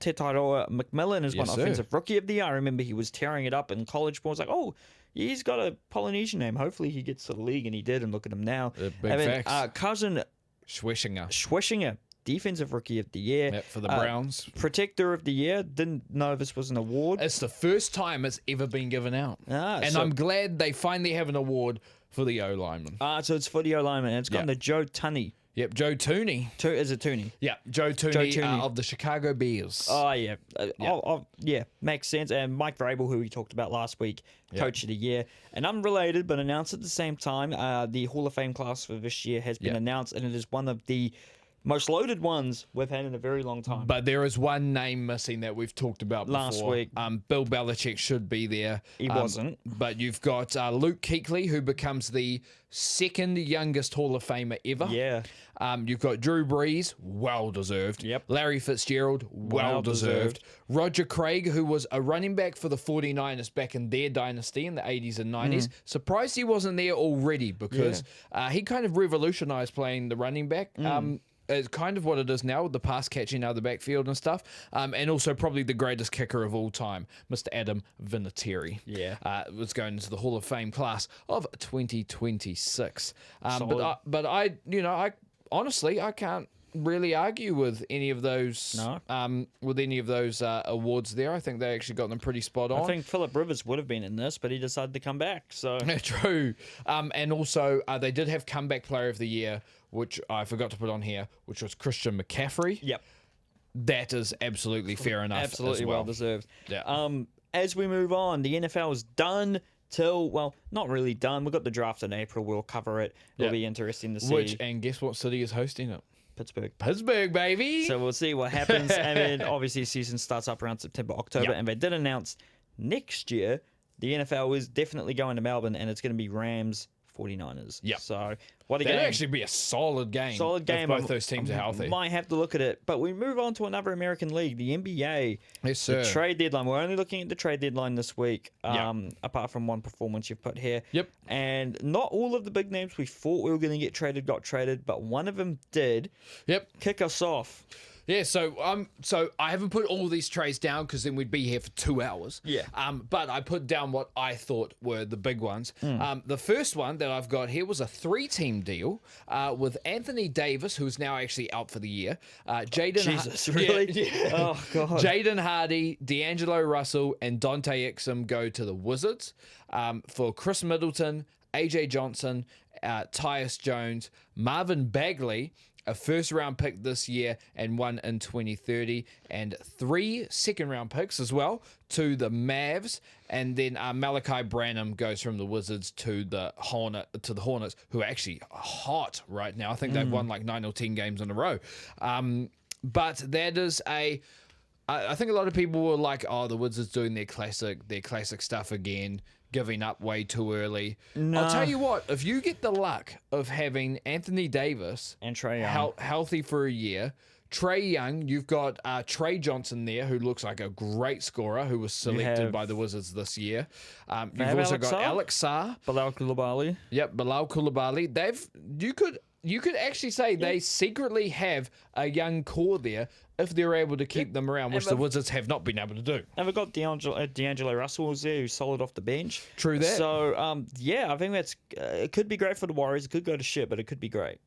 Tetaroa McMillan, is one offensive rookie of the year. I remember he was tearing it up in college. But I was like, oh, he's got a Polynesian name. Hopefully he gets to the league, and he did. And look at him now. Big facts. Cousin Schwishinger. Defensive Rookie of the Year. For the Browns. Protector of the Year. Didn't know this was an award. It's the first time it's ever been given out. I'm glad they finally have an award for the O-lineman. So it's for the O-lineman. And it's gone to Joe Tunney. Yep, Joe Tooney. Is it Tooney? Yeah, Joe Tooney, of the Chicago Bears. Oh, yeah. Yeah, makes sense. And Mike Vrabel, who we talked about last week, Coach of the Year. And unrelated, but announced at the same time, the Hall of Fame class for this year has been announced, and it is one of the most loaded ones we've had in a very long time. But there is one name missing that we've talked about last week. Bill Belichick should be there. He wasn't. But you've got Luke Kuechly, who becomes the second youngest Hall of Famer ever. Yeah. You've got Drew Brees, well deserved. Yep. Larry Fitzgerald, well deserved. Roger Craig, who was a running back for the 49ers back in their dynasty in the 80s and 90s. Surprised he wasn't there already because he kind of revolutionized playing the running back. It's kind of what it is now with the pass catching out of the backfield and stuff. And also probably the greatest kicker of all time, Mr. Adam Vinatieri. Yeah. Was going into the Hall of Fame class of 2026. But I honestly, I can't really argue with any of those awards there. I think they actually got them pretty spot on. I think Phillip Rivers would have been in this, but he decided to come back. So true. And also they did have Comeback Player of the Year, which I forgot to put on here, which was Christian McCaffrey. Yep. That is absolutely fair enough. Absolutely as well deserved. Yeah. As we move on, the NFL is done till, well, not really done. We've got the draft in April. We'll cover it. It'll be interesting to see. And guess what city is hosting it? Pittsburgh, baby. So we'll see what happens. And then obviously season starts up around September, October. And they did announce next year the NFL is definitely going to Melbourne, and it's going to be Rams 49ers. Yeah. So what a game. That'd actually be a solid game. If both those teams are healthy. Might have to look at it. But we move on to another American league, the NBA. Yes, sir. The trade deadline. We're only looking at the trade deadline this week, apart from one performance you've put here. Yep. And not all of the big names we thought we were going to get traded got traded, but one of them did. Yep. Kick us off. Yeah, so I haven't put all these trades down because then we'd be here for 2 hours. Yeah. But I put down what I thought were the big ones. The first one that I've got here was a 3-team deal with Anthony Davis, who's now actually out for the year. Jesus, really? Yeah. Oh, God. Jaden Hardy, D'Angelo Russell, and Dante Exum go to the Wizards. For Chris Middleton, AJ Johnson, Tyus Jones, Marvin Bagley, a first-round pick this year and one in 2030, and 3 second-round picks as well to the Mavs, and then Malachi Branham goes from the Wizards to the Hornets, who are actually hot right now. I think they've won like 9 or 10 games in a row. But that is I think a lot of people were like, "Oh, the Wizards doing their classic stuff again." Giving up way too early. No. I'll tell you what, if you get the luck of having Anthony Davis and Trae Young healthy for a year, Trae Young, you've got Trae Johnson there, who looks like a great scorer, who was selected by the Wizards this year. You've also got Alex Sarr. Bilal Coulibaly. Yep, Bilal Coulibaly. You could actually say they secretly have a young core there if they're able to keep them around, which the Wizards have not been able to do. And we've got D'Angelo Russell was there, who's solid off the bench. True that. So, I think it could be great for the Warriors. It could go to shit, but it could be great.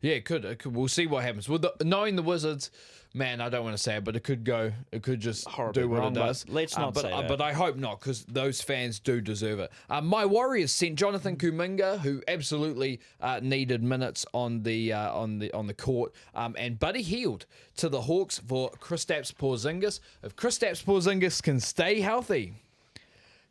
Yeah, it could. We'll see what happens. Knowing the Wizards, man, I don't want to say it, but it could go. It could just Horribly do what wrong, it does. but let's not say that. But I hope not, because those fans do deserve it. My Warriors sent Jonathan Kuminga, who absolutely needed minutes on the court, and Buddy Hield to the Hawks for Kristaps Porzingis. If Kristaps Porzingis can stay healthy.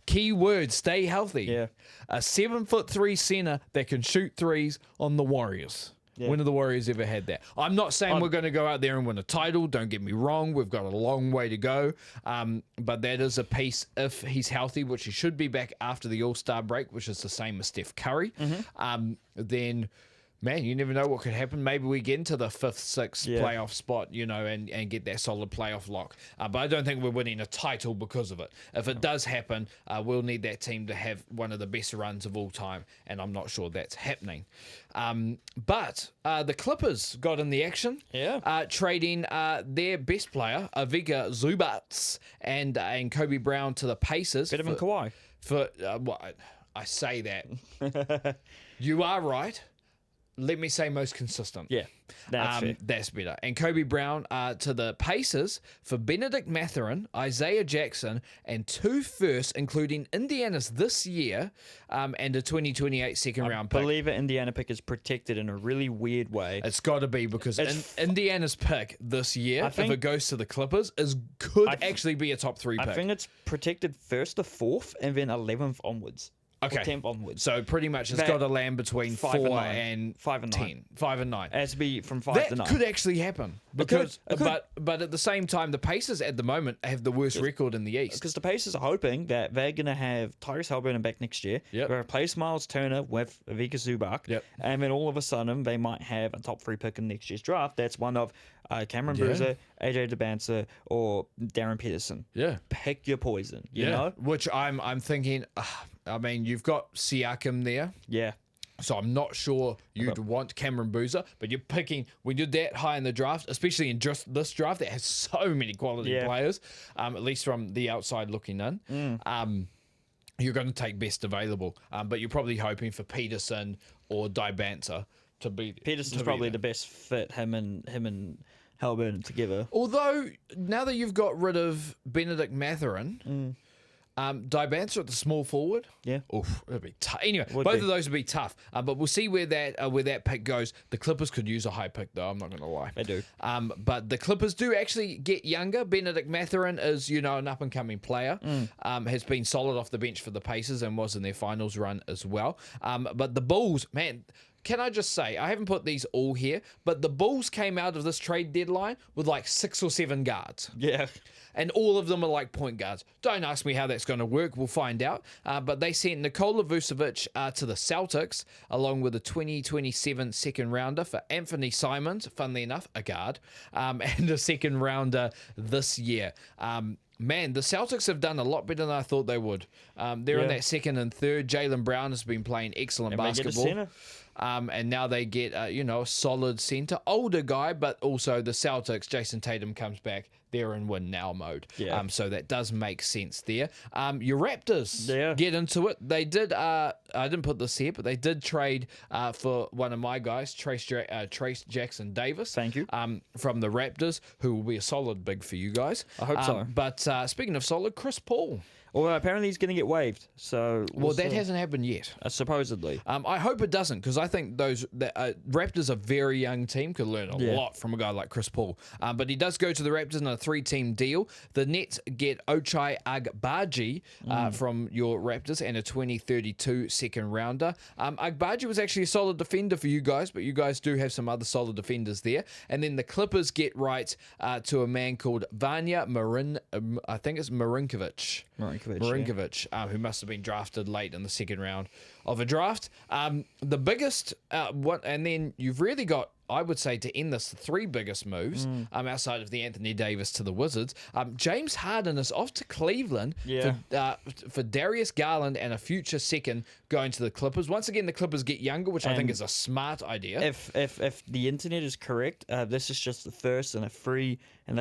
Key word, stay healthy. Yeah. A 7'3" center that can shoot threes on the Warriors. Yeah. When have the Warriors ever had that? I'm not saying we're going to go out there and win a title. Don't get me wrong. We've got a long way to go. But that is a piece if he's healthy, which he should be back after the All-Star break, which is the same as Steph Curry. Then... Man, you never know what could happen. Maybe we get into the 5th, 6th playoff spot, and get that solid playoff lock. But I don't think we're winning a title because of it. If it does happen, we'll need that team to have one of the best runs of all time, and I'm not sure that's happening. But the Clippers got in the action, trading their best player, Ivica Zubac, and Kobe Brown to the Pacers. Better than Kawhi. I say that. You are right. Let me say most consistent. Yeah, that's fair. That's better. And Kobe Brown to the Pacers for Benedict Mathurin, Isaiah Jackson, and 2 firsts, including Indiana's this year, and a 2028 second-round pick. I believe an Indiana pick is protected in a really weird way. It's got to be, because Indiana's pick this year, if it goes to the Clippers, could actually be a top 3 pick. I think it's protected 1st to 4th, and then 11th onwards. Okay. 10th onwards. So pretty much it's got to land between 5 and 4 9. and 5 and 9. 10. 5 and 9. It has to be from 5 to 9. That could actually happen. Because, but at the same time, the Pacers at the moment have the worst record in the East. Because the Pacers are hoping that they're going to have Tyrese Haliburton back next year. Yep. They'll replace Miles Turner with Ivica Zubac. Yep. And then all of a sudden, they might have a top 3 pick in next year's draft. That's one of Cameron Boozer, AJ DeBancer, or Darren Peterson. Yeah. Pick your poison, you know? Which I'm thinking, I mean, you've got Siakam there. Yeah. So I'm not sure you'd want Cameron Boozer, but you're picking, when you're that high in the draft, especially in just this draft that has so many quality players, at least from the outside looking in, you're going to take best available. But you're probably hoping for Peterson or DeBancer to be. Peterson's probably the best fit, him and Haliburton together. Although, now that you've got rid of Benedict Mathurin, DeBancer at the small forward. Yeah. Oof, it'd be tough. Anyway, both of those would be tough. But we'll see where that pick goes. The Clippers could use a high pick, though. I'm not going to lie. They do. But the Clippers do actually get younger. Benedict Mathurin is, an up-and-coming player. Has been solid off the bench for the Pacers and was in their finals run as well. But the Bulls, man... Can I just say, I haven't put these all here, but the Bulls came out of this trade deadline with like 6 or 7 guards. Yeah. And all of them are like point guards. Don't ask me how that's going to work. We'll find out. But they sent Nikola Vucevic to the Celtics, along with a 2027 second rounder for Anthony Simons, funnily enough, a guard, and a second rounder this year. Man, the Celtics have done a lot better than I thought they would. They're in that second and third. Jaylen Brown has been playing excellent basketball. And now they get, a solid center, older guy, but also the Celtics, Jason Tatum comes back. They're in win now mode. Yeah. So that does make sense there. Your Raptors get into it. They did, I didn't put this here, but they did trade for one of my guys, Trace Jackson Davis. Thank you. From the Raptors, who will be a solid big for you guys. I hope so. But speaking of solid, Chris Paul. Well, apparently he's going to get waived. So that hasn't happened yet. Supposedly. I hope it doesn't, because I think the Raptors, a very young team, could learn a lot from a guy like Chris Paul. But he does go to the Raptors in a 3-team deal. The Nets get Ochai Agbaji from your Raptors and a 2032 second rounder. Agbaji was actually a solid defender for you guys, but you guys do have some other solid defenders there. And then the Clippers get rights to a man called Vanya I think it's Marinkovic, who must have been drafted late in the second round of a draft. The biggest and then you've really got, I would say, to end this, the 3 biggest moves outside of the Anthony Davis to the Wizards. James Harden is off to Cleveland for Darius Garland and a future second going to the Clippers. Once again, the Clippers get younger, which I think is a smart idea. If the internet is correct, this is just the first and a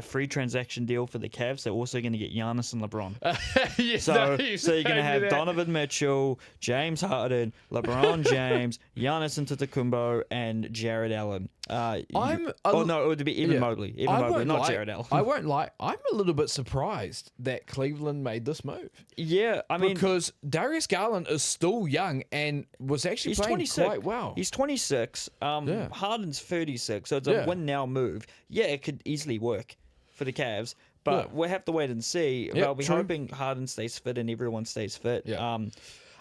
free transaction deal for the Cavs. They're also going to get Giannis and LeBron. So you're going to have Donovan Mitchell, James Harden, Harden, LeBron James, Giannis Antetokounmpo, and Jared Allen. It would be Evan Mobley. Evan Mobley, not Jared Allen. I won't lie. I'm a little bit surprised that Cleveland made this move. Yeah, I mean, because Darius Garland is still young and was actually playing 26. quite well. He's 26. Harden's 36, so it's a win now move. Yeah, it could easily work for the Cavs, but we'll have to wait and see. I'll be hoping Harden stays fit and everyone stays fit. Yeah.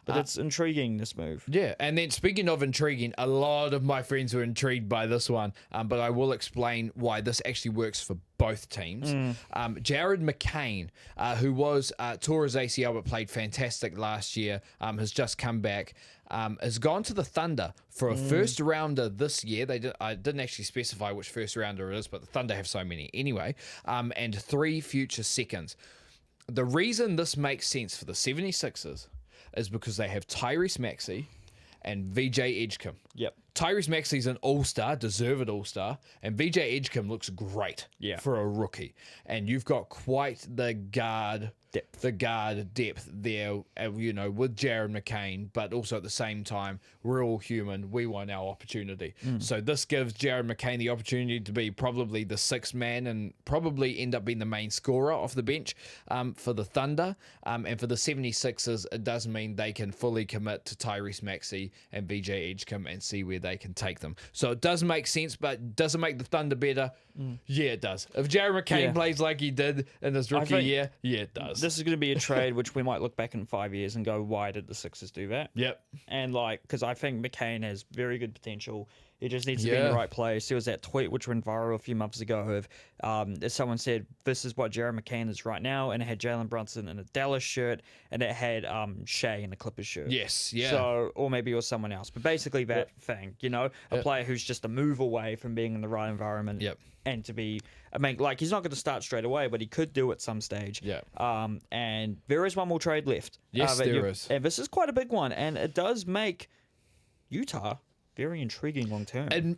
But it's intriguing, this move. Yeah, and then speaking of intriguing, a lot of my friends were intrigued by this one, but I will explain why this actually works for both teams. Jared McCain, who was tore his ACL but played fantastic last year, has just come back, has gone to the Thunder for a first rounder this year. I didn't actually specify which first rounder it is, but the Thunder have so many anyway, and 3 future seconds. The reason this makes sense for the 76ers is because they have Tyrese Maxey and VJ Edgecombe. Yep. Tyrese Maxey's an all-star, deserved all-star, and VJ Edgecombe looks great for a rookie. And you've got quite the guard depth there, with Jared McCain, but also at the same time, we're all human. We want our opportunity. So this gives Jared McCain the opportunity to be probably the 6th man and probably end up being the main scorer off the bench for the Thunder. And for the 76ers, it does mean they can fully commit to Tyrese Maxey and VJ Edgecombe and see where they can take them. So it does make sense, but does it make the Thunder better? Yeah, it does. If Jared McCain plays like he did in his rookie year, yeah, it does. This is going to be a trade which we might look back in 5 years and go, why did the Sixers do that? Yep. And because I think McCain has very good potential. He just needs to be in the right place. There was that tweet which went viral a few months ago of someone said, this is what Jared McCain is right now, and it had Jalen Brunson in a Dallas shirt, and it had Shea in a Clippers shirt. Yes, yeah. So, or maybe it was someone else. But basically that thing, a player who's just a move away from being in the right environment. Yep. And to be, he's not going to start straight away, but he could do at some stage. Yeah. And there is one more trade left. Yes, there is. And this is quite a big one, and it does make Utah very intriguing long term. And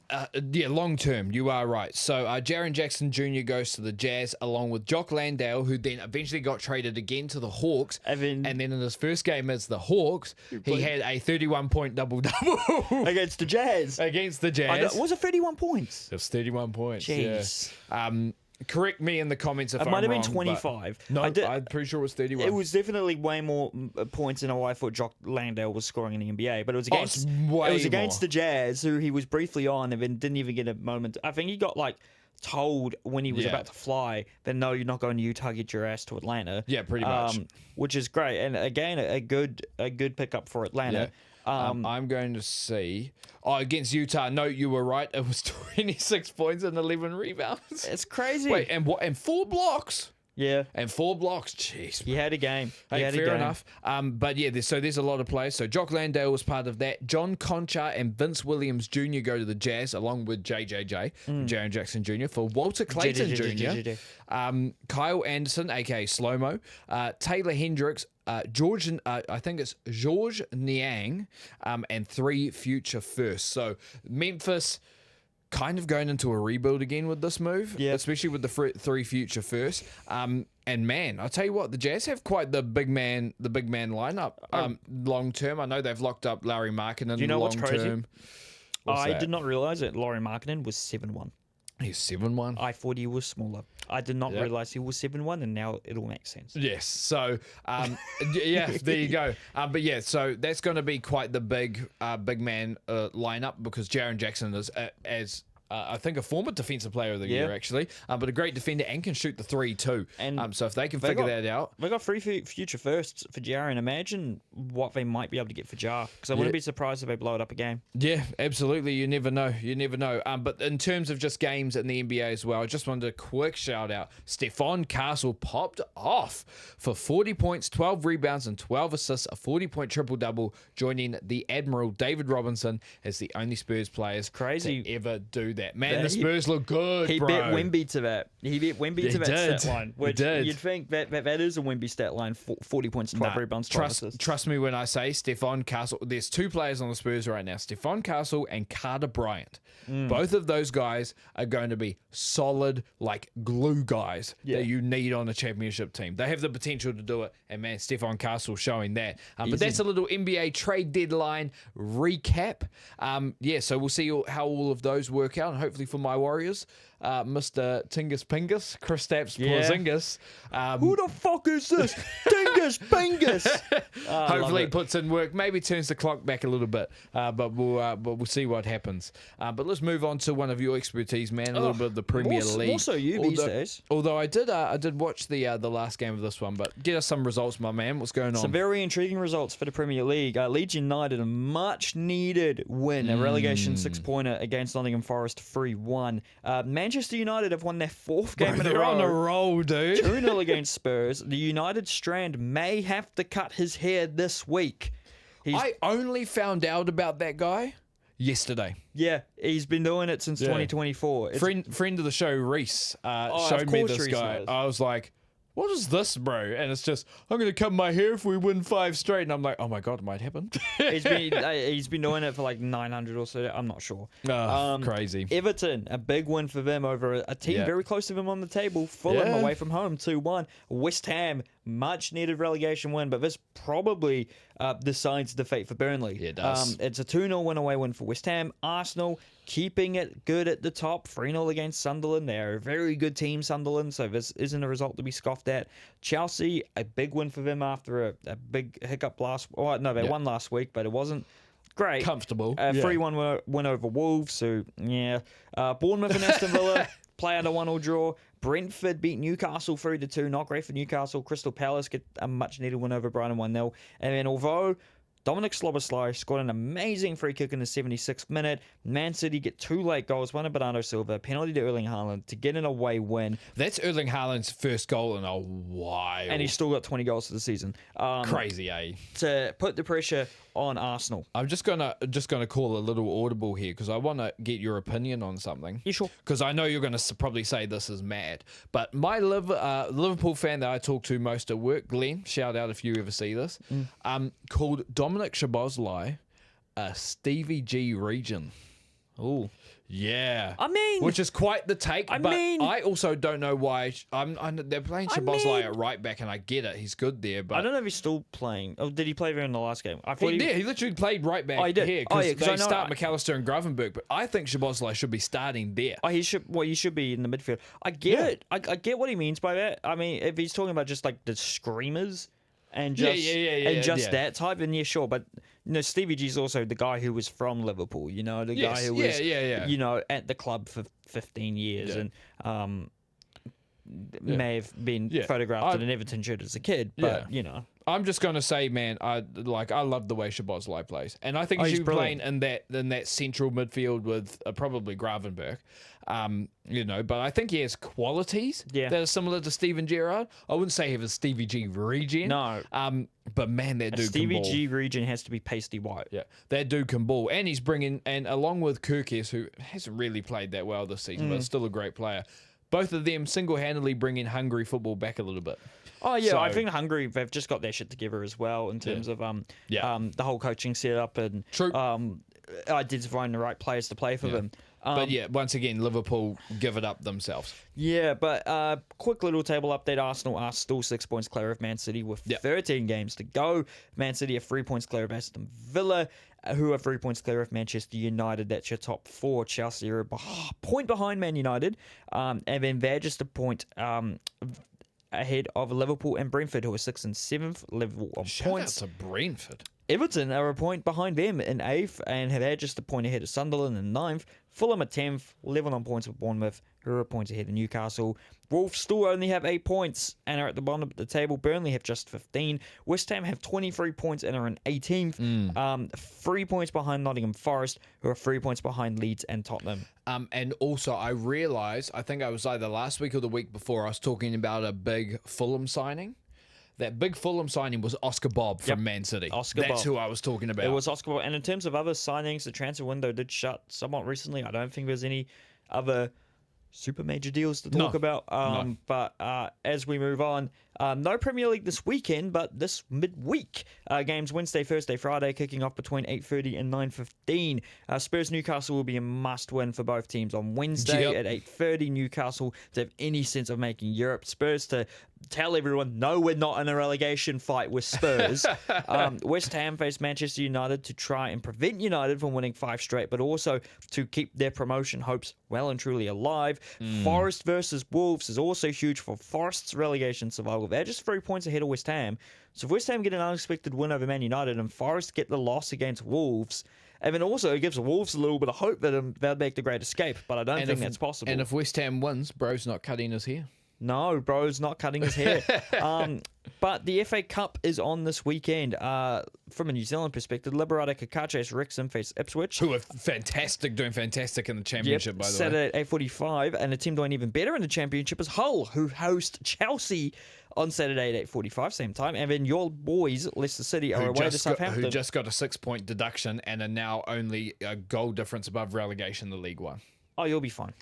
long term, you are right. So Jaren Jackson Jr. goes to the Jazz along with Jock Landale, who then eventually got traded again to the Hawks. And then in his first game as the Hawks, he had a 31-point double-double. Against the Jazz. Against the Jazz. Was it 31 points? It was 31 points. Jeez. Yeah. Correct me in the comments if I'm wrong. It might have been 25. No, I'm pretty sure it was 31. It was definitely way more points than I thought Jock Landale was scoring in the NBA. But it was against the Jazz, who he was briefly on and then didn't even get a moment. I think he got told when he was about to fly that no, you're not going to Utah, get your ass to Atlanta. Yeah, pretty much. Which is great, and again a good pickup for Atlanta. Yeah. I'm going to see. Against Utah. No, you were right. It was 26 points and 11 rebounds. It's crazy. Wait, and what? And 4 blocks. Yeah. And 4 blocks. Jeez. He had a game. Fair enough. But yeah, there's a lot of players. So Jock Landale was part of that. John Concha and Vince Williams Jr. go to the Jazz along with JJJ, Jaren Jackson Jr. for Walter Clayton Jr. Kyle Anderson, aka Slow-Mo, Taylor Hendricks, George Niang, and 3 future firsts. So Memphis kind of going into a rebuild again with this move, especially with the 3 future firsts. And man, I'll tell you what, the Jazz have quite the big man lineup. Long term, I know they've locked up Larry Markkinen. Do you know long what's crazy? Term. I did not realize that Larry Markkinen was 7'1". He's 7'1". I thought he was smaller. I did not realize he was 7'1", and now it all makes sense. Yes. So, there you go. But yeah, so that's going to be quite the big man lineup because Jaren Jackson is I think a former defensive player of the year actually, but a great defender and can shoot the 3 too. And so if they can figure that out, they got 3 future firsts for Jaren. Imagine what they might be able to get for Jar, because I wouldn't be surprised if they blow it up a game. Yeah, absolutely. You never know. But in terms of just games in the NBA as well, I just wanted a quick shout out. Stephon Castle popped off for 40 points, 12 rebounds, and 12 assists, a 40-point triple-double, joining the Admiral David Robinson as the only Spurs players to ever do that. that. Man, the Spurs look good, He bro. bet Wemby to that. He bet Wemby to that did. stat line, which did. you'd think that is a Wemby stat line, 40 points, 12 rebounds, 12 assists. Trust me when I say Stephon Castle. There's two players on the Spurs right now, Stephon Castle and Carter Bryant. Both of those guys are going to be solid, like glue guys that you need on a championship team. They have the potential to do it, and man, Stephon Castle showing that. But that's a little NBA trade deadline recap. So we'll see how all of those work out, and hopefully for my Warriors, Mr. Tingus Pingus, Kristaps Porzingis. Who the fuck is this? Dingus Bingus. Hopefully he puts in work, maybe turns the clock back a little bit, but we'll see what happens. But let's move on to one of your expertise, man, a little bit of the Premier League. Also you these days. Although I did watch the last game of this one, but get us some results, my man. What's going on? Some very intriguing results for the Premier League. Leeds United, a much-needed win, a relegation 6-pointer against Nottingham Forest 3-1. Manchester United have won their fourth game in a row. They're on a roll, dude. 2-0 against Spurs. The United Strand may have to cut his hair this week. I only found out about that guy yesterday. Yeah, he's been doing it since 2024. Friend of the show, Reese, showed me this guy. Knows. I was like, what is this, bro? And it's just, I'm going to cut my hair if we win 5 straight. And I'm like, oh my God, it might happen. he's been doing it for like 900 or so. I'm not sure. Crazy. Everton, a big win for them over a team very close to them on the table. Fulham away from home, 2-1. West Ham, much needed relegation win, but this probably decides the fate for Burnley. Yeah, it does. It's a 2-0 win away win for West Ham. Arsenal keeping it good at the top, 3-0 against Sunderland. They're a very good team, Sunderland, so this isn't a result to be scoffed at. Chelsea, a big win for them after a big hiccup they won last week, but it wasn't great. Comfortable. 3-1 win over Wolves, so yeah. Bournemouth and Aston Villa play out a 1-1 draw. Brentford beat Newcastle 3-2. Not great for Newcastle. Crystal Palace get a much needed win over Brighton 1-0. And then although Dominic Szoboszlai scored an amazing free kick in the 76th minute, Man City get 2 late goals, one of Bernardo Silva, penalty to Erling Haaland to get an away win. That's Erling Haaland's first goal in a while. And he's still got 20 goals for the season. Crazy, eh? To put the pressure on Arsenal. I'm just gonna call a little audible here because I want to get your opinion on something. You sure? Because I know you're going to probably say this is mad, but my Liverpool fan that I talk to most at work, Glenn, shout out if you ever see this, called Dominic Szoboszlai a Stevie G region. Ooh. Yeah. I mean, which is quite the take, but I also don't know why. They're playing Szoboszlai at right back, and I get it. He's good there, but I don't know if he's still playing. Oh, did he play there in the last game? I thought he literally played right back here because they start McAllister and Gravenberg, but I think Szoboszlai should be starting there. Oh, he should be in the midfield. I get it. I get what he means by that. I mean, if he's talking about just like the screamers and just that type, then yeah, sure. But Stevie G's also the guy who was from Liverpool. The guy who was at the club for 15 years and may have been photographed in an Everton shirt as a kid. But I'm just gonna say, man, I love the way Szoboszlai plays, and I think he should be playing in that central midfield with probably Gravenberg. But I think he has qualities that are similar to Steven Gerrard. I wouldn't say he has a Stevie G regen. No. But man, that dude can ball. Stevie G region has to be pasty white. Yeah, that dude can ball, and he's bringing along with Kirkes, who hasn't really played that well this season, but still a great player. Both of them single-handedly bringing Hungary football back a little bit. Oh yeah, I think Hungary they've just got their shit together as well in terms of the whole coaching setup and identifying the right players to play for them. But once again, Liverpool give it up themselves. Yeah, but quick little table update. Arsenal are still 6 points clear of Man City with 13 games to go. Man City are 3 points clear of Aston Villa, who are 3 points clear of Manchester United. That's your top 4. Chelsea are a point behind Man United, and then they're just a point ahead of Liverpool and Brentford, who are 6th and 7th. Liverpool on points. Shout out to Brentford. Everton are a point behind them in 8th and have had just a point ahead of Sunderland in 9th. Fulham are 10th, 11 on points with Bournemouth, who are a point ahead of Newcastle. Wolves still only have 8 points and are at the bottom of the table. Burnley have just 15. West Ham have 23 points and are in 18th. 3 points behind Nottingham Forest, who are 3 points behind Leeds and Tottenham. And also, I realised, I think I was either last week or the week before, I was talking about a big Fulham signing. That big Fulham signing was Oscar Bob from Man City. That's who I was talking about. It was Oscar Bob. And in terms of other signings, the transfer window did shut somewhat recently. I don't think there's any other super major deals to talk about. But as we move on, no Premier League this weekend, but this midweek. Games Wednesday, Thursday, Friday, kicking off between 8:30 and 9:15. Spurs Newcastle will be a must-win for both teams on Wednesday at 8:30. Newcastle to have any sense of making Europe. Spurs to tell everyone, no, we're not in a relegation fight with Spurs. West Ham face Manchester United to try and prevent United from winning 5 straight, but also to keep their promotion hopes well and truly alive. Forest versus Wolves is also huge for Forest's relegation survival. They're just 3 points ahead of West Ham. So if West Ham get an unexpected win over Man United and Forest get the loss against Wolves, and then also it gives the Wolves a little bit of hope that they'll make the great escape, but I don't think that's possible. And if West Ham wins, bro's not cutting his hair. No, bro's not cutting his hair. But the FA Cup is on this weekend. From a New Zealand perspective, Liberata Cacaces Wrexham face Ipswich. Who are fantastic, doing fantastic in the championship, by the way. Saturday at 8:45, and a team doing even better in the championship is Hull, who host Chelsea on Saturday at 8:45, same time. And then your boys, Leicester City, are away to Southampton. Who just got a 6-point deduction and are now only a goal difference above relegation in the League One. Oh, you'll be fine.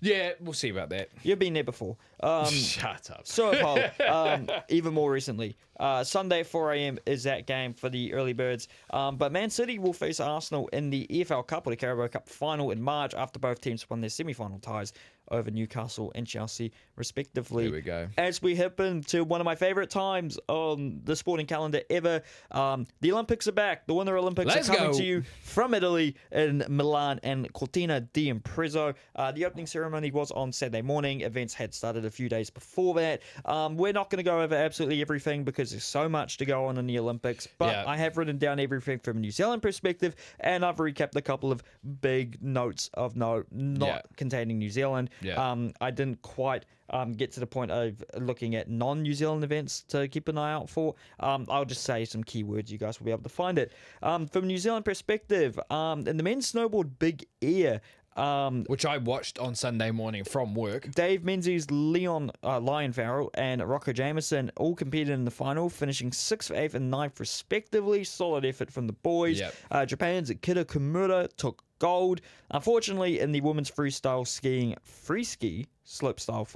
Yeah, we'll see about that. You've been there before. Shut up. So have Hull, even more recently. Sunday at 4 a.m. is that game for the early birds. But Man City will face Arsenal in the EFL Cup or the Carabao Cup final in March after both teams won their semi-final ties over Newcastle and Chelsea, respectively. Here we go. As we hip into one of my favourite times on the sporting calendar ever, the Olympics are back. The Winter Olympics are coming to you from Italy in Milan and Cortina d'Ampezzo. The opening ceremony was on Saturday morning. Events had started a few days before that. We're not going to go over absolutely everything because there's so much to go on in the Olympics, but I have written down everything from a New Zealand perspective, and I've recapped a couple of big notes of note, not containing New Zealand. I didn't quite get to the point of looking at non-New Zealand events to keep an eye out for. I'll just say some keywords. You guys will be able to find it. From a New Zealand perspective, in the men's snowboard big air, which I watched on Sunday morning from work. Dave Menzies, Lion Farrell, and Rocco Jameson all competed in the final, finishing 6th, 8th, and 9th respectively. Solid effort from the boys. Japan's Kida Kimura took gold. Unfortunately, in the women's freestyle skiing free ski slopestyle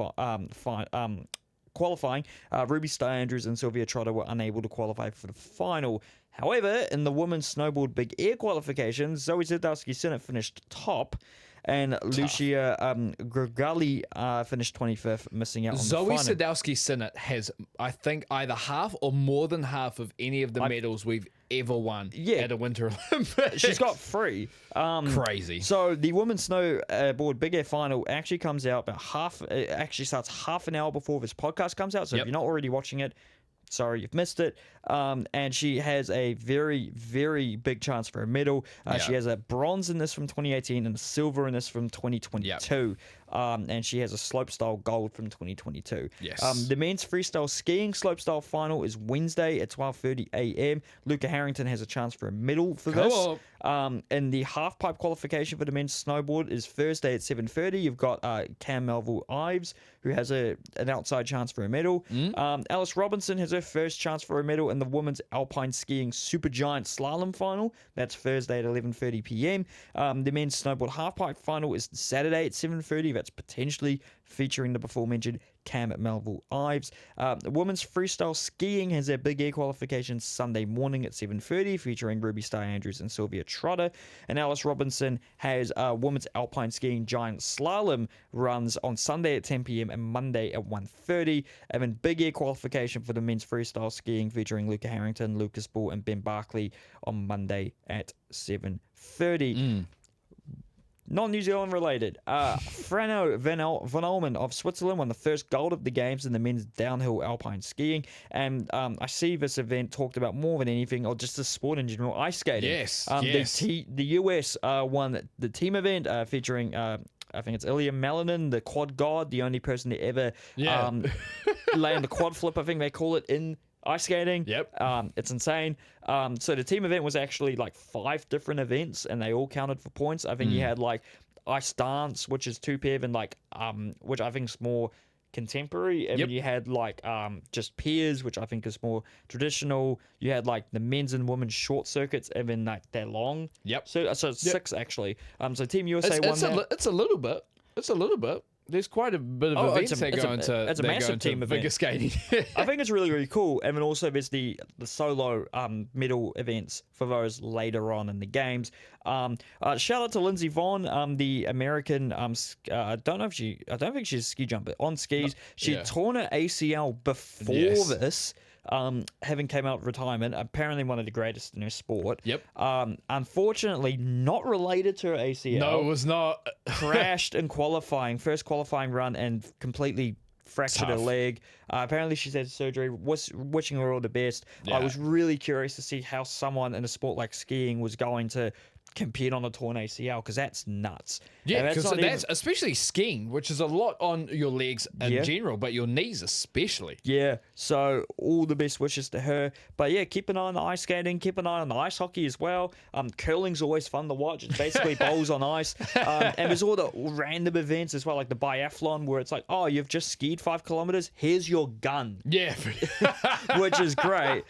qualifying, Ruby Star-Andrews and Sylvia Trotter were unable to qualify for the final. However, in the women's snowboard big air qualifications, Zoe Zadowski-Sinnott finished top, and Lucia Gregali finished 25th, missing out on the final. Zoe Sadowski-Sinnott has, I think, either half or more than half of any of the medals we've ever won at a Winter Olympics. She's got 3. Crazy. So the women's snowboard big air final actually comes out it actually starts half an hour before this podcast comes out. So if you're not already watching it, sorry, you've missed it. And she has a very, very big chance for a medal. She has a bronze in this from 2018 and a silver in this from 2022. And she has a slopestyle gold from 2022. Yes. The men's freestyle skiing slopestyle final is Wednesday at 12:30 a.m. Luca Harrington has a chance for a medal for this. And the half-pipe qualification for the men's snowboard is Thursday at 7:30. You've got Cam Melville-Ives, who has an outside chance for a medal. Alice Robinson has her first chance for a medal in the women's alpine skiing supergiant slalom final. That's Thursday at 11:30 p.m. The men's snowboard half-pipe final is Saturday at 7:30. That's potentially featuring the before-mentioned Cam Melville-Ives. The women's freestyle skiing has their big air qualification Sunday morning at 7:30, featuring Ruby Star-Andrews and Sylvia Trotter. And Alice Robinson has women's alpine skiing giant slalom runs on Sunday at 10 p.m. and Monday at 1:30. And then big air qualification for the men's freestyle skiing, featuring Luca Harrington, Lucas Ball, and Ben Barkley on Monday at 7:30. Non-New Zealand related, Frano van Olmen of Switzerland won the first gold of the games in the men's downhill alpine skiing. And I see this event talked about more than anything, or just the sport in general, ice skating. Yes. The US won the team event featuring I think it's Ilya Malinin, the quad god, the only person to ever land the quad flip, I think they call it, in ice skating. It's insane. So the team event was actually like 5 different events, and they all counted for points. I think you had like ice dance, which is 2 pair, and like which I think is more contemporary. And then you had like just pairs, which I think is more traditional. You had like the men's and women's short circuits, and then like they're long. So it's 6 actually. So Team USA won that. It's a little bit. It's a little bit. There's quite a bit of events that go into. It's a massive team event. Figure skating. I think it's really, really cool. And then also there's the solo medal events for those later on in the games. Shout out to Lindsey Vonn, the American. I don't think she's a ski jumper on skis. She torn her ACL before this. Having came out of retirement, apparently one of the greatest in her sport. Yep. Unfortunately, not related to her ACL. No, it was not. Crashed in qualifying, first qualifying run, and completely fractured her leg. Apparently, she's had surgery. Was wishing her all the best. Yeah. I was really curious to see how someone in a sport like skiing was going to compete on a torn ACL, because that's nuts. Yeah, because that's especially skiing, which is a lot on your legs in general, but your knees especially. Yeah, so all the best wishes to her. But yeah, keep an eye on the ice skating, keep an eye on the ice hockey as well. Curling's always fun to watch. It's basically bowls on ice. And there's all the random events as well, like the biathlon, where it's like, oh, you've just skied 5 kilometers, here's your gun. Yeah. Which is great.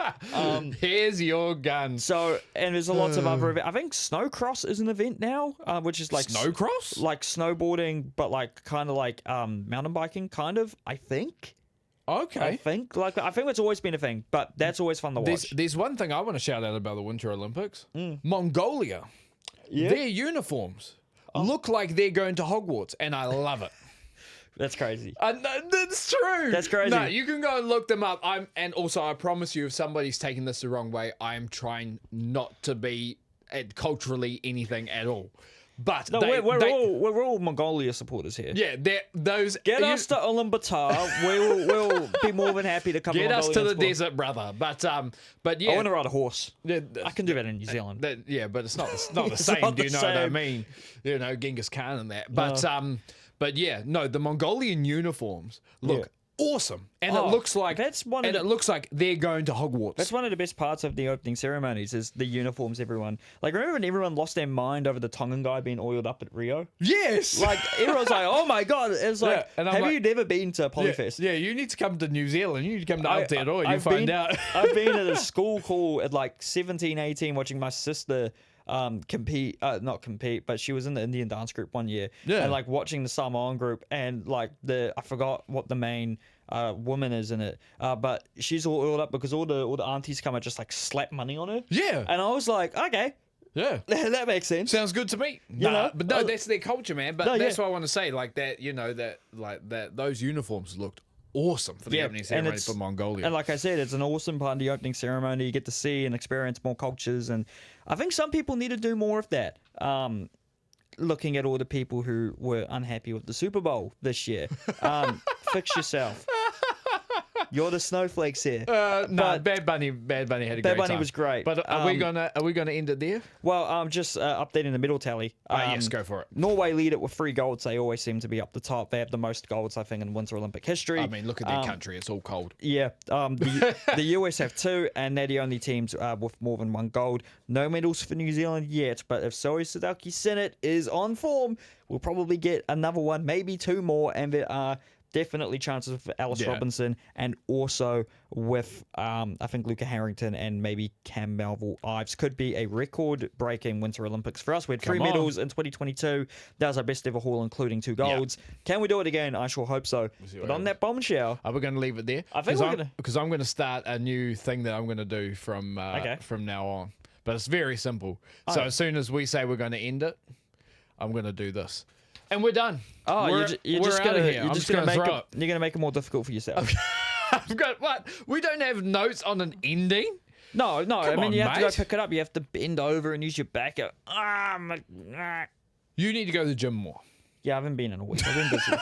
Here's your gun. So, and there's lots of other events. I think snowcross is an event now, which is like snowcross, like snowboarding, but like kind of like mountain biking, kind of. I think. Okay. I think it's always been a thing, but that's always fun to watch. There's one thing I want to shout out about the Winter Olympics. Mongolia. Yeah. Their uniforms look like they're going to Hogwarts, and I love it. That's crazy. That's true. That's crazy. No, you can go and look them up. And also, I promise you, if somebody's taking this the wrong way, I am trying not to be culturally anything at all. But no, we're all Mongolia supporters here. Yeah, those get us to Ulaanbaatar. We'll be more than happy to come. Get us to the desert, brother. But yeah, I want to ride a horse. I can do that in New Zealand. But it's not the same. Do you know what I mean? You know, Genghis Khan and that. But yeah, no, the Mongolian uniforms look awesome, and it looks like it looks like they're going to Hogwarts. That's one of the best parts of the opening ceremonies is the uniforms. Everyone remember when everyone lost their mind over the Tongan guy being oiled up at Rio? Yes, like everyone's like, oh my god, it's like, have you never been to Polyfest? Yeah, you need to come to New Zealand. You need to come to Aotearoa. You find out. I've been at a school call at like 17, 18, watching my sister not compete, but she was in the Indian dance group one year, and like watching the Samoan group, and like I forgot what the main woman is in it, but she's all oiled up because all the aunties come and just like slap money on her. Yeah, and I was like, okay. Yeah, that makes sense. Sounds good to me. You know? But no, that's their culture, man. But that's what I want to say. Like that, you know, that those uniforms looked awesome for the opening ceremony for Mongolia. And like I said, it's an awesome part of the opening ceremony. You get to see and experience more cultures, and I think some people need to do more of that. Looking at all the people who were unhappy with the Super Bowl this year, fix yourself. You're the snowflakes here. No, Bad Bunny had a great time. Bad Bunny was great. But are we gonna end it there? Well, just updating the medal tally. Yes, go for it. Norway lead it with 3 golds. They always seem to be up the top. They have the most golds, I think, in Winter Olympic history. I mean, look at their country. It's all cold. Yeah. The US have 2, and they're the only teams with more than 1 gold. No medals for New Zealand yet, but if Soi Sadaki Senate is on form, we'll probably get another one, maybe 2 more, and there are definitely chances for Alice Robinson, and also with I think Luca Harrington and maybe Cam Melville Ives. Could be a record-breaking Winter Olympics for us. We had 3 medals in 2022. That was our best ever haul, including 2 golds. Can we do it again? I sure hope so. But on that bombshell, are we going to leave it there? I think because I'm going to start a new thing that I'm going to do from now on. But it's very simple. So as soon as we say we're going to end it, I'm going to do this. And we're done. Oh, you're just gonna make it more difficult for yourself. I've got what? We don't have notes on an ending. No. I mean, you have to go pick it up. You have to bend over and use your back. You need to go to the gym more. Yeah, I haven't been in a week. I've been busy.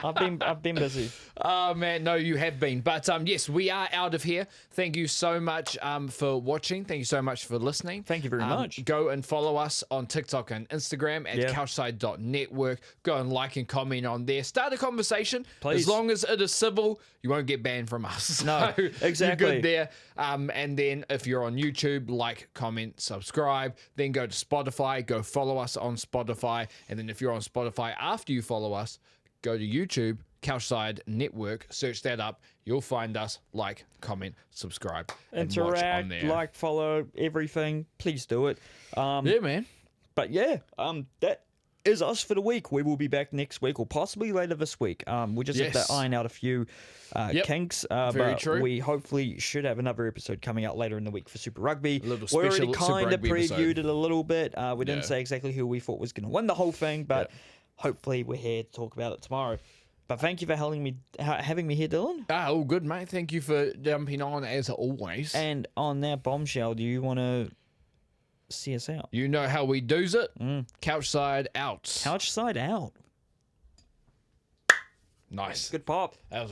I've been busy. Oh man, no, you have been. But yes, we are out of here. Thank you so much for watching. Thank you so much for listening. Thank you very much. Go and follow us on TikTok and Instagram at CouchSide.network. Go and like and comment on there. Start a conversation. Please. As long as it is civil, you won't get banned from us. No, exactly. You're good there. And then if you're on YouTube, like, comment, subscribe. Then go to Spotify. Go follow us on Spotify. And then if you're on Spotify after you follow us, go to YouTube, CouchSide Network, search that up. You'll find us. Like, comment, subscribe, and watch on there. Like, follow, everything. Please do it. Yeah, man. But yeah, that is us for the week. We will be back next week or possibly later this week. We just have Yes. to iron out a few kinks. Very but true. we hopefully should have another episode coming out later in the week for Super Rugby. little We already special Super kind of Rugby previewed episode. it a little bit. We didn't Yeah. say exactly who we thought was going to win the whole thing, but hopefully we're here to talk about it tomorrow. But thank you for having me here, Dylan. All good, mate. Thank you for jumping on as always. And on that bombshell, do you want to see us out? You know how we does it. Couchside out. Couch side out. Nice. Good pop. That was